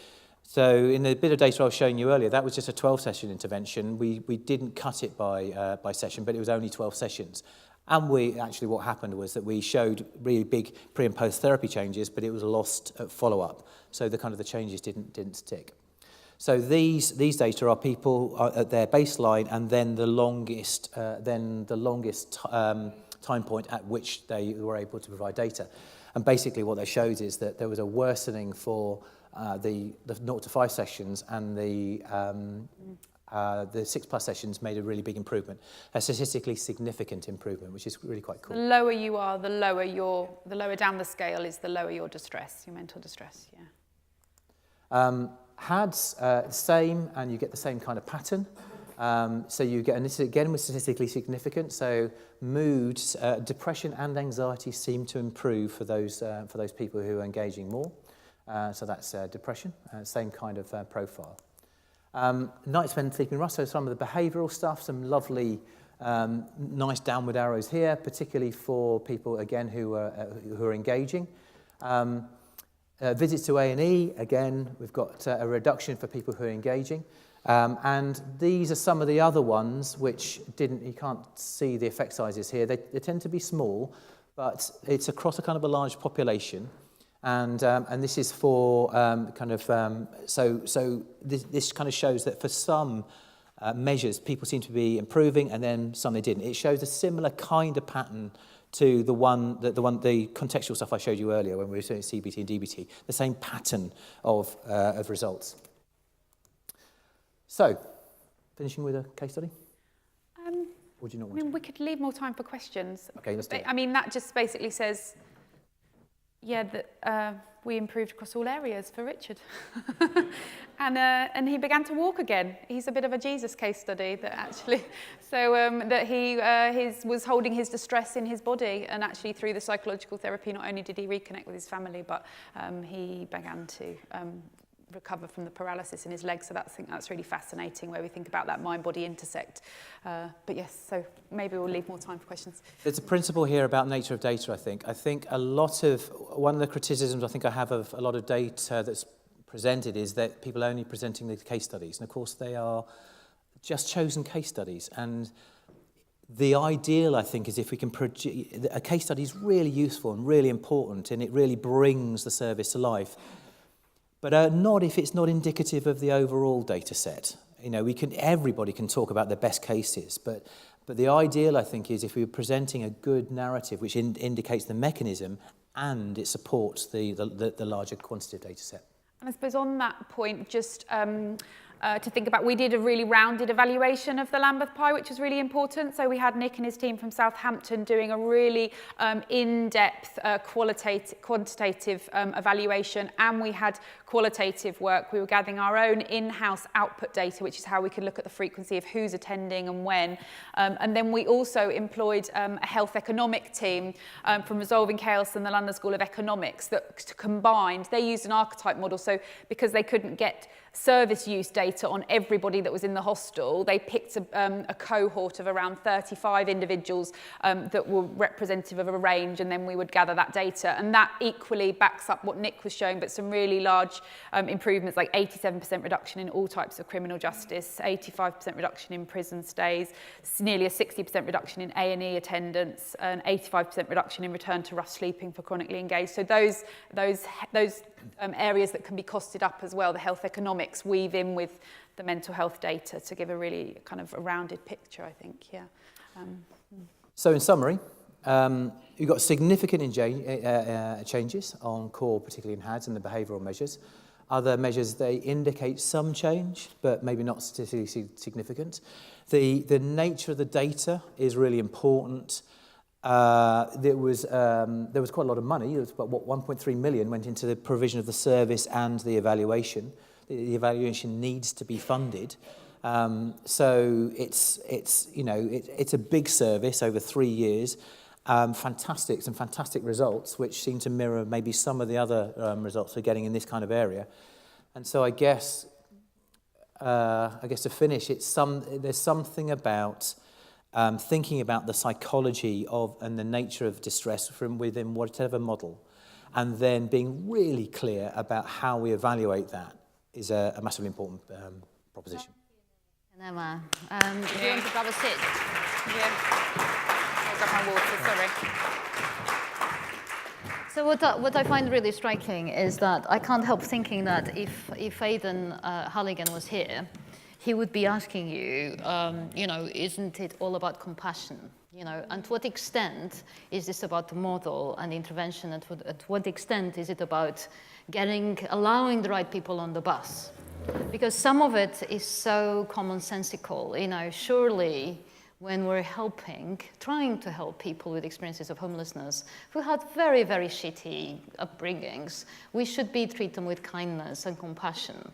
[SPEAKER 1] So in the bit of data I was showing you earlier, that was just a 12-session intervention. We didn't cut it by session, but it was only 12 sessions. And what happened was that we showed really big pre- and post-therapy changes, but it was lost at follow-up. So the changes didn't stick. So these data are people at their baseline, and then the longest time point at which they were able to provide data. And basically what they showed is that there was a worsening for the 0 to 5 sessions, and the 6+ sessions made a really big improvement, a statistically significant improvement, which is really quite cool.
[SPEAKER 2] The lower you are, the lower down the scale is, the lower your distress, your mental distress, yeah.
[SPEAKER 1] HADS, same, and you get the same kind of pattern. So you get, and this again was statistically significant, so mood, depression and anxiety seem to improve for those people who are engaging more. So that's depression, same kind of profile. Night spent sleeping rough, so some of the behavioural stuff, some lovely nice downward arrows here, particularly for people, again, who are engaging. Visits to A&E, again, we've got a reduction for people who are engaging. And these are some of the other ones which you can't see the effect sizes here. They tend to be small, but it's across a kind of a large population. And this is for this kind of shows that for some measures, people seem to be improving, and then some they didn't. It shows a similar kind of pattern to the contextual stuff I showed you earlier when we were doing CBT and DBT, the same pattern of results. So, finishing with a case study? Or do you not want to?
[SPEAKER 2] We could leave more time for questions.
[SPEAKER 1] Okay, let's do it.
[SPEAKER 2] I mean, that just basically says, that we improved across all areas for Richard. And he began to walk again. He's a bit of a Jesus case study that actually, that he was holding his distress in his body, and actually through the psychological therapy, not only did he reconnect with his family, but he began to recover from the paralysis in his leg. So I think that's really fascinating, where we think about that mind-body intersect. But yes, so maybe we'll leave more time for questions.
[SPEAKER 1] There's a principle here about nature of data, I think. I think one of the criticisms I think I have of a lot of data that's presented is that people are only presenting the case studies. And of course, they are just chosen case studies. And the ideal, I think, is if we can produce... A case study is really useful and really important, and it really brings the service to life. But not if it's not indicative of the overall data set. You know, everybody can talk about the best cases, but the ideal, I think, is if we're presenting a good narrative which indicates the mechanism and it supports the larger quantitative data set.
[SPEAKER 2] And I suppose on that point, just to think about, we did a really rounded evaluation of the Lambeth Pie, which was really important. So we had Nick and his team from Southampton doing a really in-depth quantitative evaluation, and we had qualitative work. We were gathering our own in-house output data, which is how we could look at the frequency of who's attending and when. And then we also employed a health economic team from Resolving Chaos and the London School of Economics that combined. They used an archetype model, so because they couldn't get service use data on everybody that was in the hostel, they picked a cohort of around 35 individuals that were representative of a range, and then we would gather that data. And that equally backs up what Nick was showing, but some really large improvements, like 87% reduction in all types of criminal justice, 85% reduction in prison stays, nearly a 60% reduction in A&E attendance, an 85% reduction in return to rough sleeping for chronically engaged. So those areas that can be costed up as well, the health economics, weave in with the mental health data to give a really kind of a rounded picture, I think, yeah.
[SPEAKER 1] So in summary, you've got significant changes on core, particularly in HADS and the behavioural measures. Other measures, they indicate some change, but maybe not statistically significant. The nature of the data is really important. There was quite a lot of money. It was about 1.3 million went into the provision of the service and the evaluation. The evaluation needs to be funded. So it's a big service over 3 years. Some fantastic results, which seem to mirror maybe some of the other results we're getting in this kind of area. And so I guess to finish, there's something about thinking about the psychology of and the nature of distress from within whatever model, and then being really clear about how we evaluate that is a massively important proposition.
[SPEAKER 3] And Emma, do you want to grab a seat?
[SPEAKER 2] Yeah. I'll grab my water, sorry.
[SPEAKER 3] So what I find really striking is that I can't help thinking that if Aidan Halligan was here, he would be asking you, isn't it all about compassion? And to what extent is this about the model and the intervention? And to what extent is it about allowing the right people on the bus? Because some of it is so commonsensical. Surely when we're trying to help people with experiences of homelessness who had very, very shitty upbringings, we should treat them with kindness and compassion.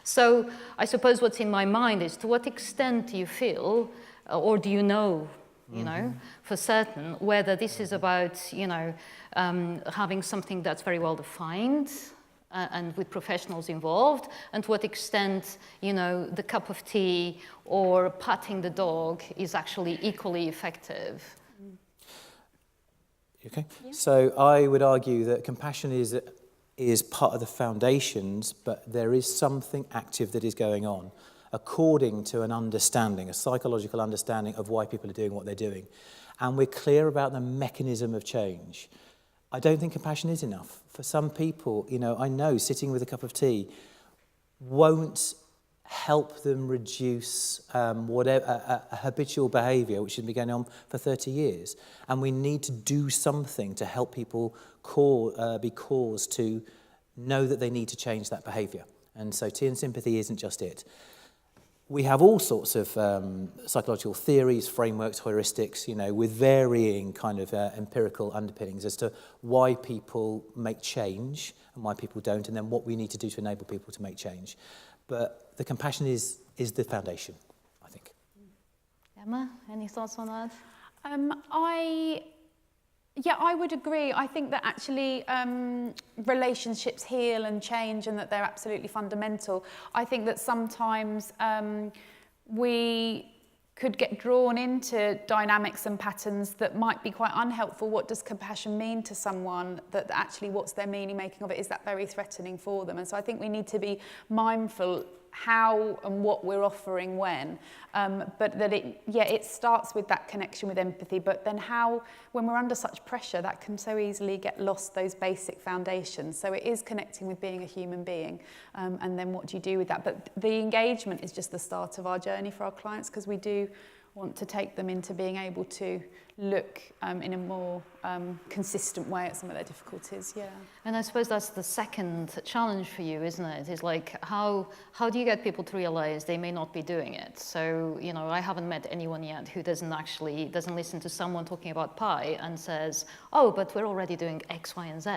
[SPEAKER 3] So I suppose what's in my mind is, to what extent do you feel, or do you know, for certain, whether this is about, having something that's very well defined and with professionals involved, and to what extent, the cup of tea or patting the dog is actually equally effective?
[SPEAKER 1] Okay. Yeah. So I would argue that compassion is part of the foundations, but there is something active that is going on according to an understanding, a psychological understanding of why people are doing what they're doing. And we're clear about the mechanism of change. I don't think compassion is enough. For some people, I know sitting with a cup of tea won't help them reduce a habitual behaviour which has been going on for 30 years. And we need to do something to help people be caused to know that they need to change that behaviour. And so tea and sympathy isn't just it. We have all sorts of psychological theories, frameworks, heuristics, with varying kind of empirical underpinnings as to why people make change and why people don't, and then what we need to do to enable people to make change. But the compassion is the foundation, I think.
[SPEAKER 3] Emma, any thoughts on that?
[SPEAKER 2] Yeah, I would agree. I think that actually relationships heal and change and that they're absolutely fundamental. I think that sometimes we could get drawn into dynamics and patterns that might be quite unhelpful. What does compassion mean to someone? That actually what's their meaning making of it? Is that very threatening for them? And so I think we need to be mindful how and what we're offering when, but that it starts with that connection with empathy, but then how, when we're under such pressure, that can so easily get lost, those basic foundations. So it is connecting with being a human being, and then what do you do with that? But the engagement is just the start of our journey for our clients, because we do want to take them into being able to look in a more consistent way at some of their difficulties, yeah.
[SPEAKER 3] And I suppose that's the second challenge for you, isn't it? Is like, how do you get people to realize they may not be doing it? So, you know, I haven't met anyone yet who doesn't listen to someone talking about pie and says, oh, but we're already doing X, Y, and Z.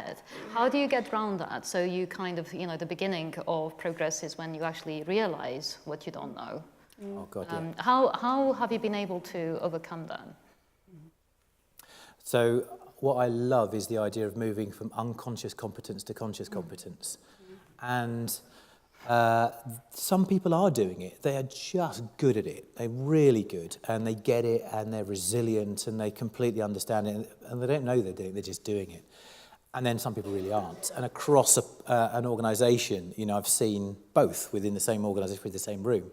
[SPEAKER 3] How do you get around that? So you kind of, you know, the beginning of progress is when you actually realize what you don't know.
[SPEAKER 1] Oh, God, yeah.
[SPEAKER 3] How have you been able to overcome that?
[SPEAKER 1] So what I love is the idea of moving from unconscious competence to conscious competence. And some people are doing it. They are just good at it. They're really good, and they get it, and they're resilient, and they completely understand it, and they don't know they're doing it, they're just doing it. And then some people really aren't. And across an organisation, you know, I've seen both within the same organisation, with the same room.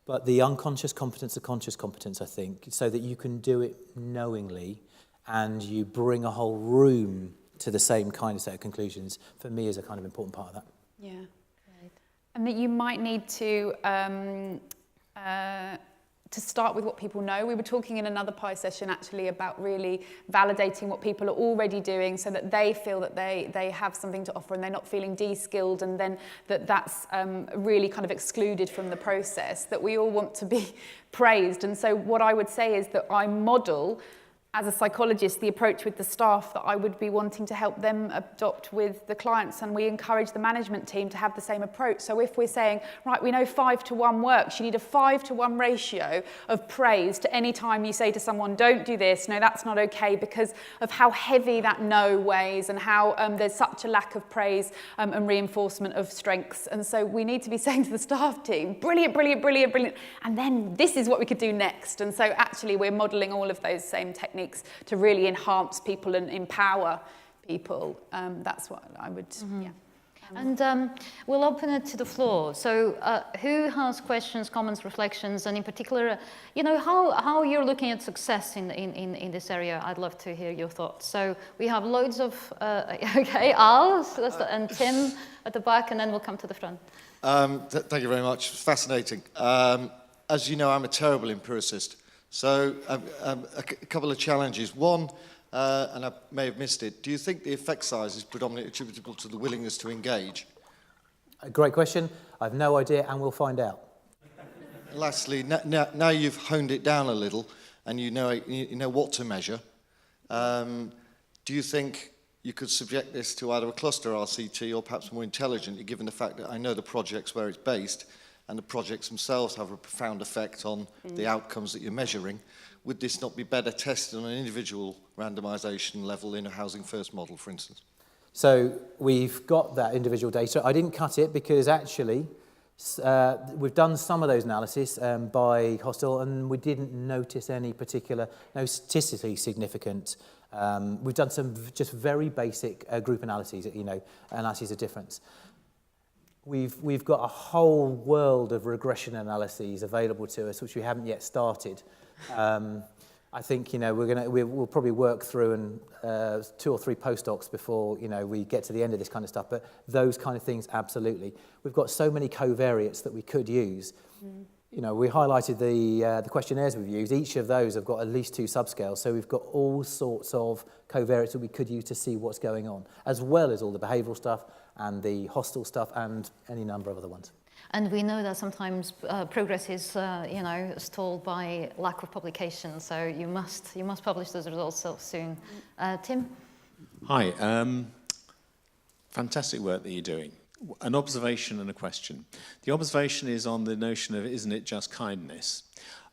[SPEAKER 1] But the unconscious competence, the conscious competence, I think, so that you can do it knowingly and you bring a whole room to the same kind of set of conclusions, for me is a kind of important part of that.
[SPEAKER 2] Yeah. Right. And that you might need to start with what people know. We were talking in another PI session actually about really validating what people are already doing so that they feel that they have something to offer and they're not feeling de-skilled, and then that's really kind of excluded from the process, that we all want to be praised. And so what I would say is that I model, as a psychologist, the approach with the staff that I would be wanting to help them adopt with the clients, and we encourage the management team to have the same approach. So if we're saying, right, we know 5-to-1 works, you need a 5-to-1 ratio of praise to any time you say to someone, don't do this, no, that's not okay, because of how heavy that no weighs and how there's such a lack of praise and reinforcement of strengths. And so we need to be saying to the staff team, brilliant, brilliant, brilliant, brilliant, and then this is what we could do next. And so actually we're modelling all of those same techniques to really enhance people and empower people. That's what I would, yeah.
[SPEAKER 3] And we'll open it to the floor. So who has questions, comments, reflections, and in particular, you know, how you're looking at success in this area? I'd love to hear your thoughts. So we have loads of, okay, Al and Tim at the back, and then we'll come to the front.
[SPEAKER 4] Thank you very much. It's fascinating. As you know, I'm a terrible empiricist. So a couple of challenges. One, and I may have missed it, do you think the effect size is predominantly attributable to the willingness to engage?
[SPEAKER 1] A great question. I've no idea, and we'll find out.
[SPEAKER 4] Lastly, now you've honed it down a little and you know what to measure, do you think you could subject this to either a cluster RCT or perhaps more intelligently, given the fact that I know the projects where it's based, and the projects themselves have a profound effect on the outcomes that you're measuring? Would this not be better tested on an individual randomisation level in a Housing First model, for instance?
[SPEAKER 1] So we've got that individual data. I didn't cut it because actually we've done some of those analyses by Hostel, and we didn't notice any particular, no statistically significant. We've done some just very basic group analyses, you know, analyses of difference. We've got a whole world of regression analyses available to us, which we haven't yet started. I think, you know, we'll probably work through 2 or 3 postdocs before, you know, we get to the end of this kind of stuff. But those kind of things, absolutely. We've got so many covariates that we could use. You know, we highlighted the questionnaires we've used. Each of those have got at least 2 subscales. So we've got all sorts of covariates that we could use to see what's going on, as well as all the behavioural stuff and the hostile stuff and any number of other ones.
[SPEAKER 3] And we know that sometimes progress is, you know, stalled by lack of publication. So you must publish those results so soon. Tim?
[SPEAKER 5] Hi. Fantastic work that you're doing. An observation and a question. The observation is on the notion of, isn't it just kindness?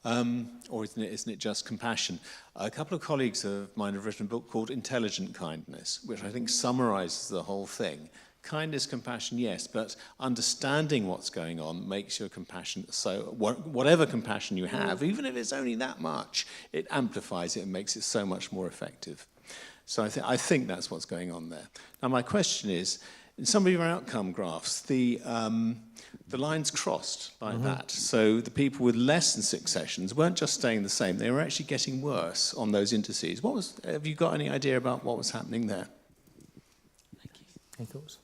[SPEAKER 5] Or isn't it just compassion? A couple of colleagues of mine have written a book called Intelligent Kindness, which I think summarizes the whole thing. Kindness, compassion, yes, but understanding what's going on makes your compassion, so whatever compassion you have, even if it's only that much, it amplifies it and makes it so much more effective. So I think that's what's going on there. Now my question is, in some of your outcome graphs, the lines crossed like that. So the people with less than 6 sessions weren't just staying the same, they were actually getting worse on those indices. Have you got any idea about what was happening there?
[SPEAKER 1] Thank you. Any thoughts?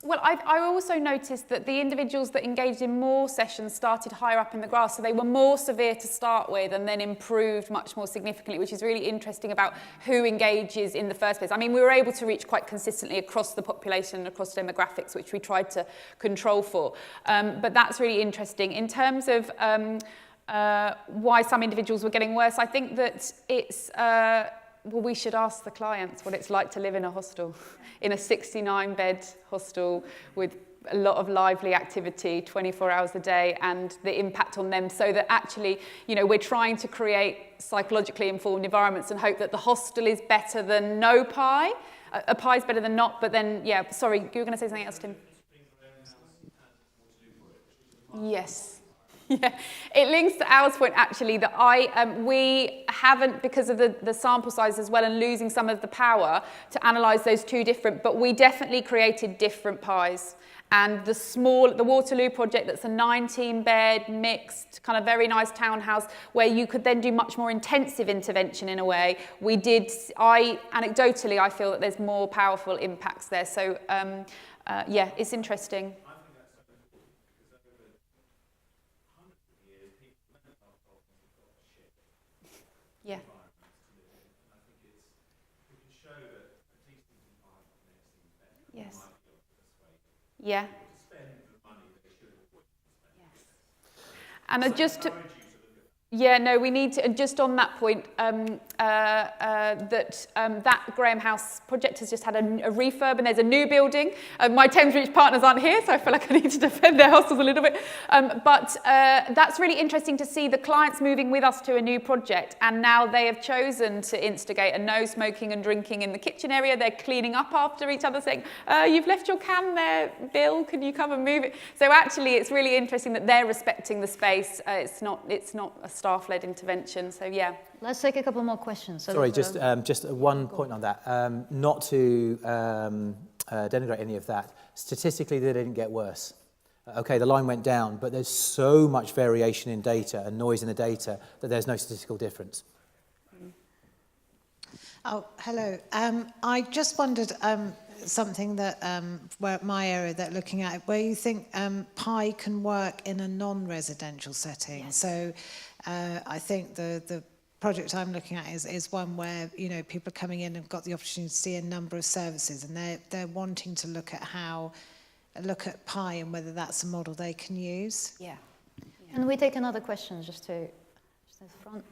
[SPEAKER 2] Well, I also noticed that the individuals that engaged in more sessions started higher up in the graph, so they were more severe to start with and then improved much more significantly, which is really interesting about who engages in the first place. I mean, we were able to reach quite consistently across the population and across demographics, which we tried to control for. But that's really interesting. In terms of why some individuals were getting worse, I think that it's... well, we should ask the clients what it's like to live in a hostel, in a 69-bed hostel with a lot of lively activity 24 hours a day and the impact on them, so that actually, you know, we're trying to create psychologically informed environments and hope that the hostel is better than no pie. A pie is better than not, but then, yeah, sorry, you were going to say something else, Tim? Yes. Yeah, it links to Al's point actually that we haven't, because of the sample size as well and losing some of the power to analyse those two different, but we definitely created different pies. And the Waterloo project, that's a 19-bed mixed kind of very nice townhouse where you could then do much more intensive intervention in a way. Anecdotally, I feel that there's more powerful impacts there. So yeah, it's interesting. Yeah. Yes. Yeah. And yeah, no, we need to, and just on that point, that Graham House project has just had a refurb and there's a new building. My Thames Reach partners aren't here, so I feel like I need to defend their hostels a little bit. But that's really interesting to see the clients moving with us to a new project, and now they have chosen to instigate a no smoking and drinking in the kitchen area. They're cleaning up after each other, saying, you've left your can there, Bill, can you come and move it? So actually, it's really interesting that they're respecting the space. It's not a staff-led intervention, so yeah.
[SPEAKER 3] Let's take a couple more questions. So
[SPEAKER 1] sorry, just one point on that. Not to denigrate any of that. Statistically, they didn't get worse. Okay, the line went down, but there's so much variation in data and noise in the data that there's no statistical difference.
[SPEAKER 6] Oh, hello. I just wondered something that where my area that looking at where you think PI can work in a non-residential setting. Yes. So I think the project I'm looking at is one where, you know, people are coming in and got the opportunity to see a number of services, and they're wanting to look at PI and whether that's a model they can use.
[SPEAKER 2] Yeah.
[SPEAKER 3] Can we take another question just at the front?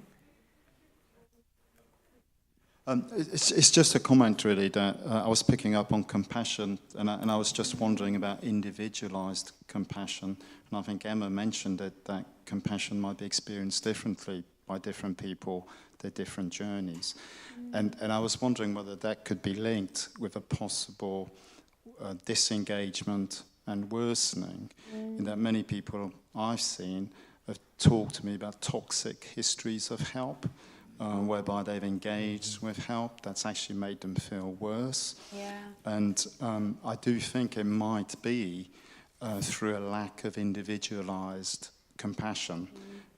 [SPEAKER 7] It's just a comment really that I was picking up on compassion, and I was just wondering about individualized compassion, and I think Emma mentioned that compassion might be experienced differently by different people, their different journeys. And I was wondering whether that could be linked with a possible disengagement and worsening, in that many people I've seen have talked to me about toxic histories of help, whereby they've engaged with help that's actually made them feel worse.
[SPEAKER 2] Yeah.
[SPEAKER 7] And I do think it might be through a lack of individualized compassion,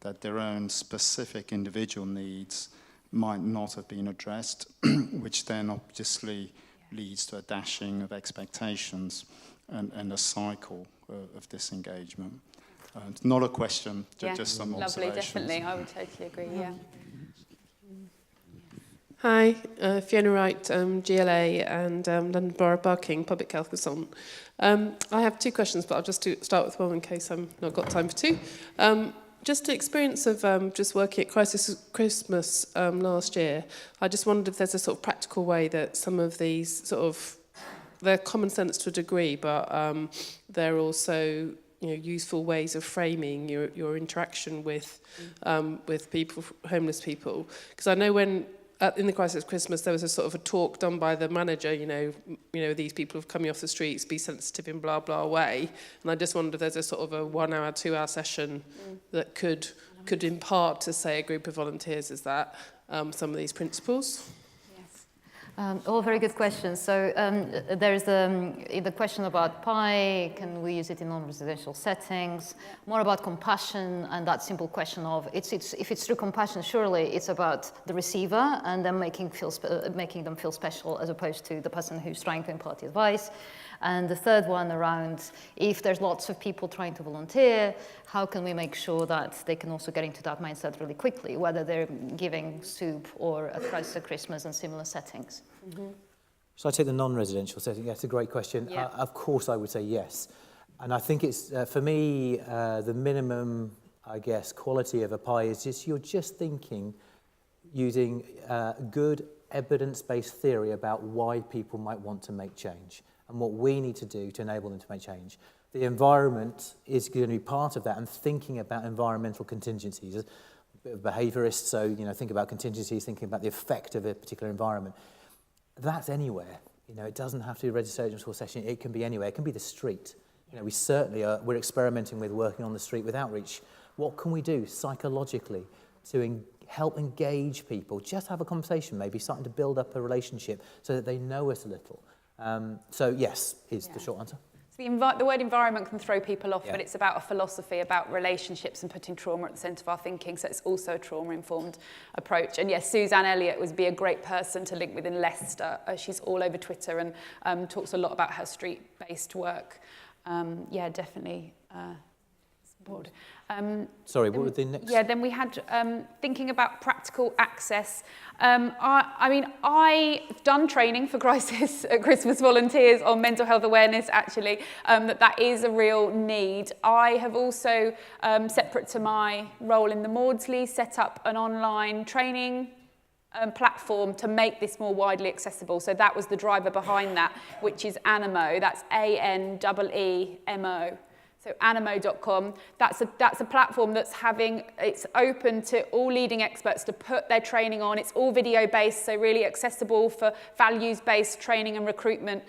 [SPEAKER 7] that their own specific individual needs might not have been addressed, which then obviously leads to a dashing of expectations and a cycle of disengagement. It's not a question, just some observations.
[SPEAKER 2] Lovely, definitely, I would totally agree, yeah.
[SPEAKER 8] Hi, Fiona Wright, GLA and London Borough Barking, Public Health Consultant. I have two questions, but I'll just start with one in case I've not got time for two. Just the experience of just working at Crisis Christmas last year, I just wondered if there's a sort of practical way that some of these they're common sense to a degree, but they're also useful ways of framing your interaction with people, homeless people. Because I know when in the Crisis Christmas there was a sort of a talk done by the manager, these people have coming off the streets, be sensitive in blah blah way, and I just wondered if there's a sort of a 1 hour, 2 hour session that could impart to, say, a group of volunteers is that some of these principles.
[SPEAKER 3] All very good questions. So there's the question about PI, can we use it in non-residential settings? More about compassion and that simple question of, if it's through compassion, surely it's about the receiver and then making them feel special as opposed to the person who's trying to impart the advice. And the third one around, if there's lots of people trying to volunteer, how can we make sure that they can also get into that mindset really quickly, whether they're giving soup or a Crisis at Christmas and similar settings?
[SPEAKER 1] Shall I take the non-residential setting? That's a great question.
[SPEAKER 2] Yeah.
[SPEAKER 1] Of course, I would say yes. And I think it's, for me, the minimum, I guess, quality of a PI is just, you're just thinking, using good evidence-based theory about why people might want to make change and what we need to do to enable them to make change. The environment is going to be part of that, and thinking about environmental contingencies. A bit of behaviourist, so think about contingencies, thinking about the effect of a particular environment. That's anywhere. It doesn't have to be a residential session. It can be anywhere. It can be the street. We certainly we're experimenting with working on the street with outreach. What can we do psychologically to help engage people? Just have a conversation, maybe starting to build up a relationship so that they know us a little. So yes, is the short answer.
[SPEAKER 2] The word environment can throw people off, but it's about a philosophy, about relationships and putting trauma at the centre of our thinking, so it's also a trauma-informed approach. And yes, Suzanne Elliott would be a great person to link with in Leicester. She's all over Twitter and talks a lot about her street-based work. Definitely.
[SPEAKER 1] Sorry, what were the next?
[SPEAKER 2] Yeah, then we had thinking about practical access. I've done training for Crisis at Christmas volunteers on mental health awareness, actually, that is a real need. I have also, separate to my role in the Maudsley, set up an online training platform to make this more widely accessible. So that was the driver behind that, which is Anemo. That's ANEEMO. So anemo.com, that's a platform it's open to all leading experts to put their training on. It's all video-based, so really accessible for values-based training and recruitment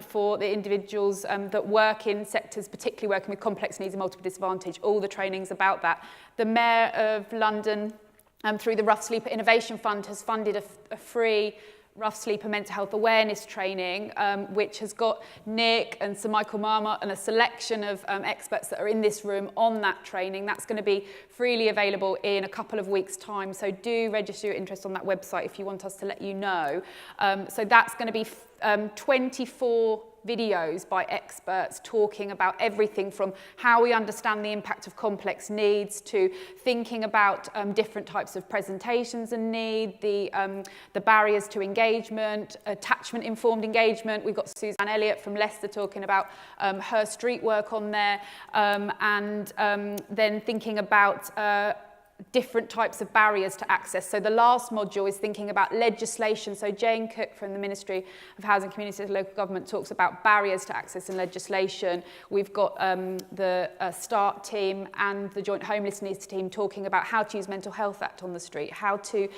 [SPEAKER 2] for the individuals that work in sectors, particularly working with complex needs and multiple disadvantage. All the training's about that. The Mayor of London, through the Rough Sleeper Innovation Fund, has funded a free rough sleeper mental health awareness training, which has got Nick and Sir Michael Marmot and a selection of experts that are in this room on that training. That's going to be freely available in a couple of weeks' time, so do register your interest on that website if you want us to let you know. So that's going to be 24 videos by experts talking about everything from how we understand the impact of complex needs to thinking about different types of presentations and need, the barriers to engagement, attachment-informed engagement. We've got Suzanne Elliott from Leicester talking about her street work on there, and then thinking about different types of barriers to access. So the last module is thinking about legislation. So Jane Cook from the Ministry of Housing, Communities and Local Government talks about barriers to access and legislation. We've got the START team and the Joint Homelessness team talking about how to use Mental Health Act on the street, how to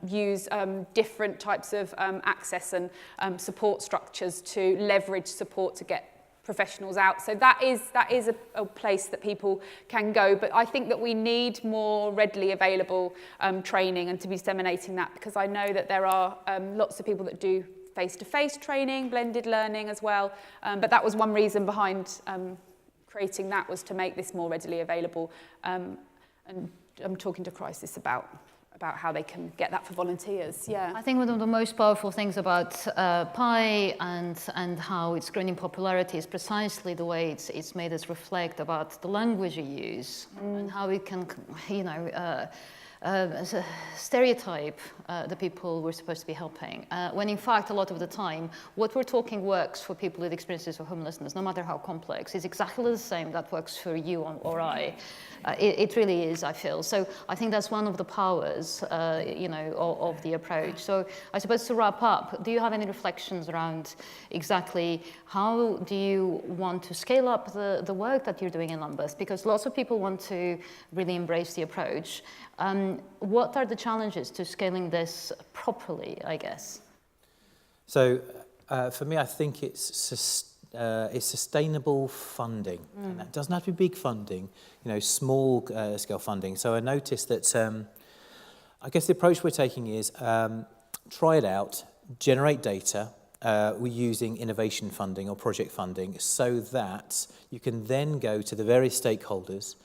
[SPEAKER 2] use different types of access and support structures to leverage support to get professionals out. So that is a place that people can go. But I think that we need more readily available training and to be disseminating that, because I know that there are lots of people that do face-to-face training, blended learning as well. But that was one reason behind creating that, was to make this more readily available. And I'm talking to Crisis about how they can get that for volunteers. Yeah.
[SPEAKER 3] I think one of the most powerful things about PI and how it's grown in popularity is precisely the way it's made us reflect about the language you use and how we can, stereotype the people we're supposed to be helping, when in fact a lot of the time what we're talking works for people with experiences of homelessness, no matter how complex, is exactly the same that works for you or I. It really is, I feel. So I think that's one of the powers, you know, of the approach. So I suppose to wrap up, do you have any reflections around exactly how do you want to scale up the work that you're doing in Lambeth? Because lots of people want to really embrace the approach. What are the challenges to scaling this properly, I guess?
[SPEAKER 1] So for me, I think it's sustainable funding. And that doesn't have to be big funding, you know, small scale funding. So I noticed that I guess the approach we're taking is try it out, generate data. We're using innovation funding or project funding so that you can then go to the various stakeholders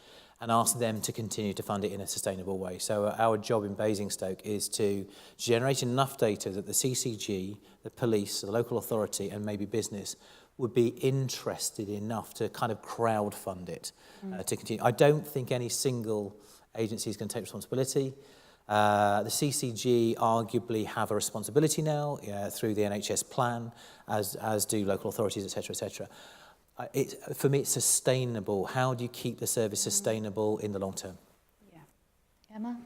[SPEAKER 1] and ask them to continue to fund it in a sustainable way. So our job in Basingstoke is to generate enough data that the CCG, the police, the local authority and maybe business would be interested enough to kind of crowdfund it to continue. I don't think any single agency is going to take responsibility. The CCG arguably have a responsibility now through the NHS plan, as do local authorities, etc., etc. For me, it's sustainable. How do you keep the service sustainable in the long term?
[SPEAKER 3] Yeah. Emma?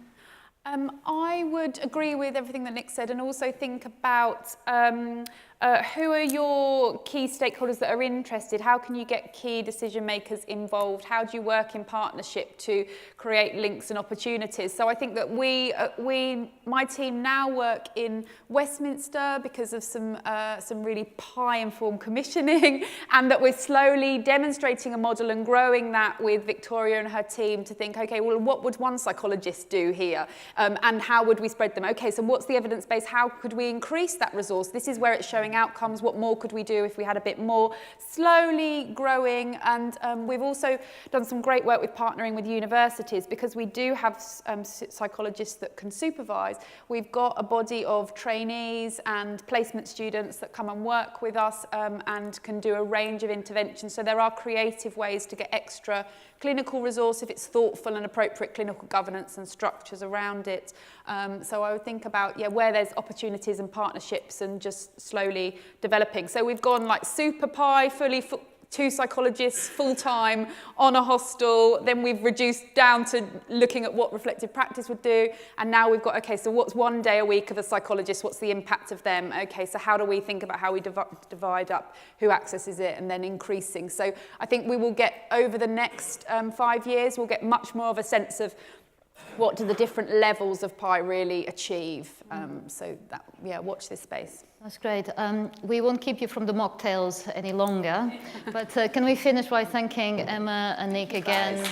[SPEAKER 2] I would agree with everything that Nick said and also think about who are your key stakeholders that are interested? How can you get key decision makers involved? How do you work in partnership to create links and opportunities? So I think that my team now work in Westminster because of some really pie-informed commissioning, and that we're slowly demonstrating a model and growing that with Victoria and her team to think, okay, well, what would one psychologist do here? And how would we spread them? Okay, so what's the evidence base? How could we increase that resource? This is where it's showing outcomes. What more could we do if we had a bit more? Slowly growing, and we've also done some great work with partnering with universities because we do have psychologists that can supervise. We've got a body of trainees and placement students that come and work with us and can do a range of interventions. So there are creative ways to get extra clinical resource if it's thoughtful and appropriate clinical governance and structures around it. So I would think about where there's opportunities and partnerships and just slowly developing. So we've gone like super pie, fully 2 psychologists full-time on a hostel, then we've reduced down to looking at what reflective practice would do, and now we've got, okay, so what's 1 day a week of a psychologist, what's the impact of them? Okay, so how do we think about how we divide up who accesses it and then increasing? So I think we will get, over the next 5 years, we'll get much more of a sense of what do the different levels of pie really achieve. So that, watch this space.
[SPEAKER 3] That's great. We won't keep you from the mocktails any longer, but can we finish by thanking Emma and Nick again?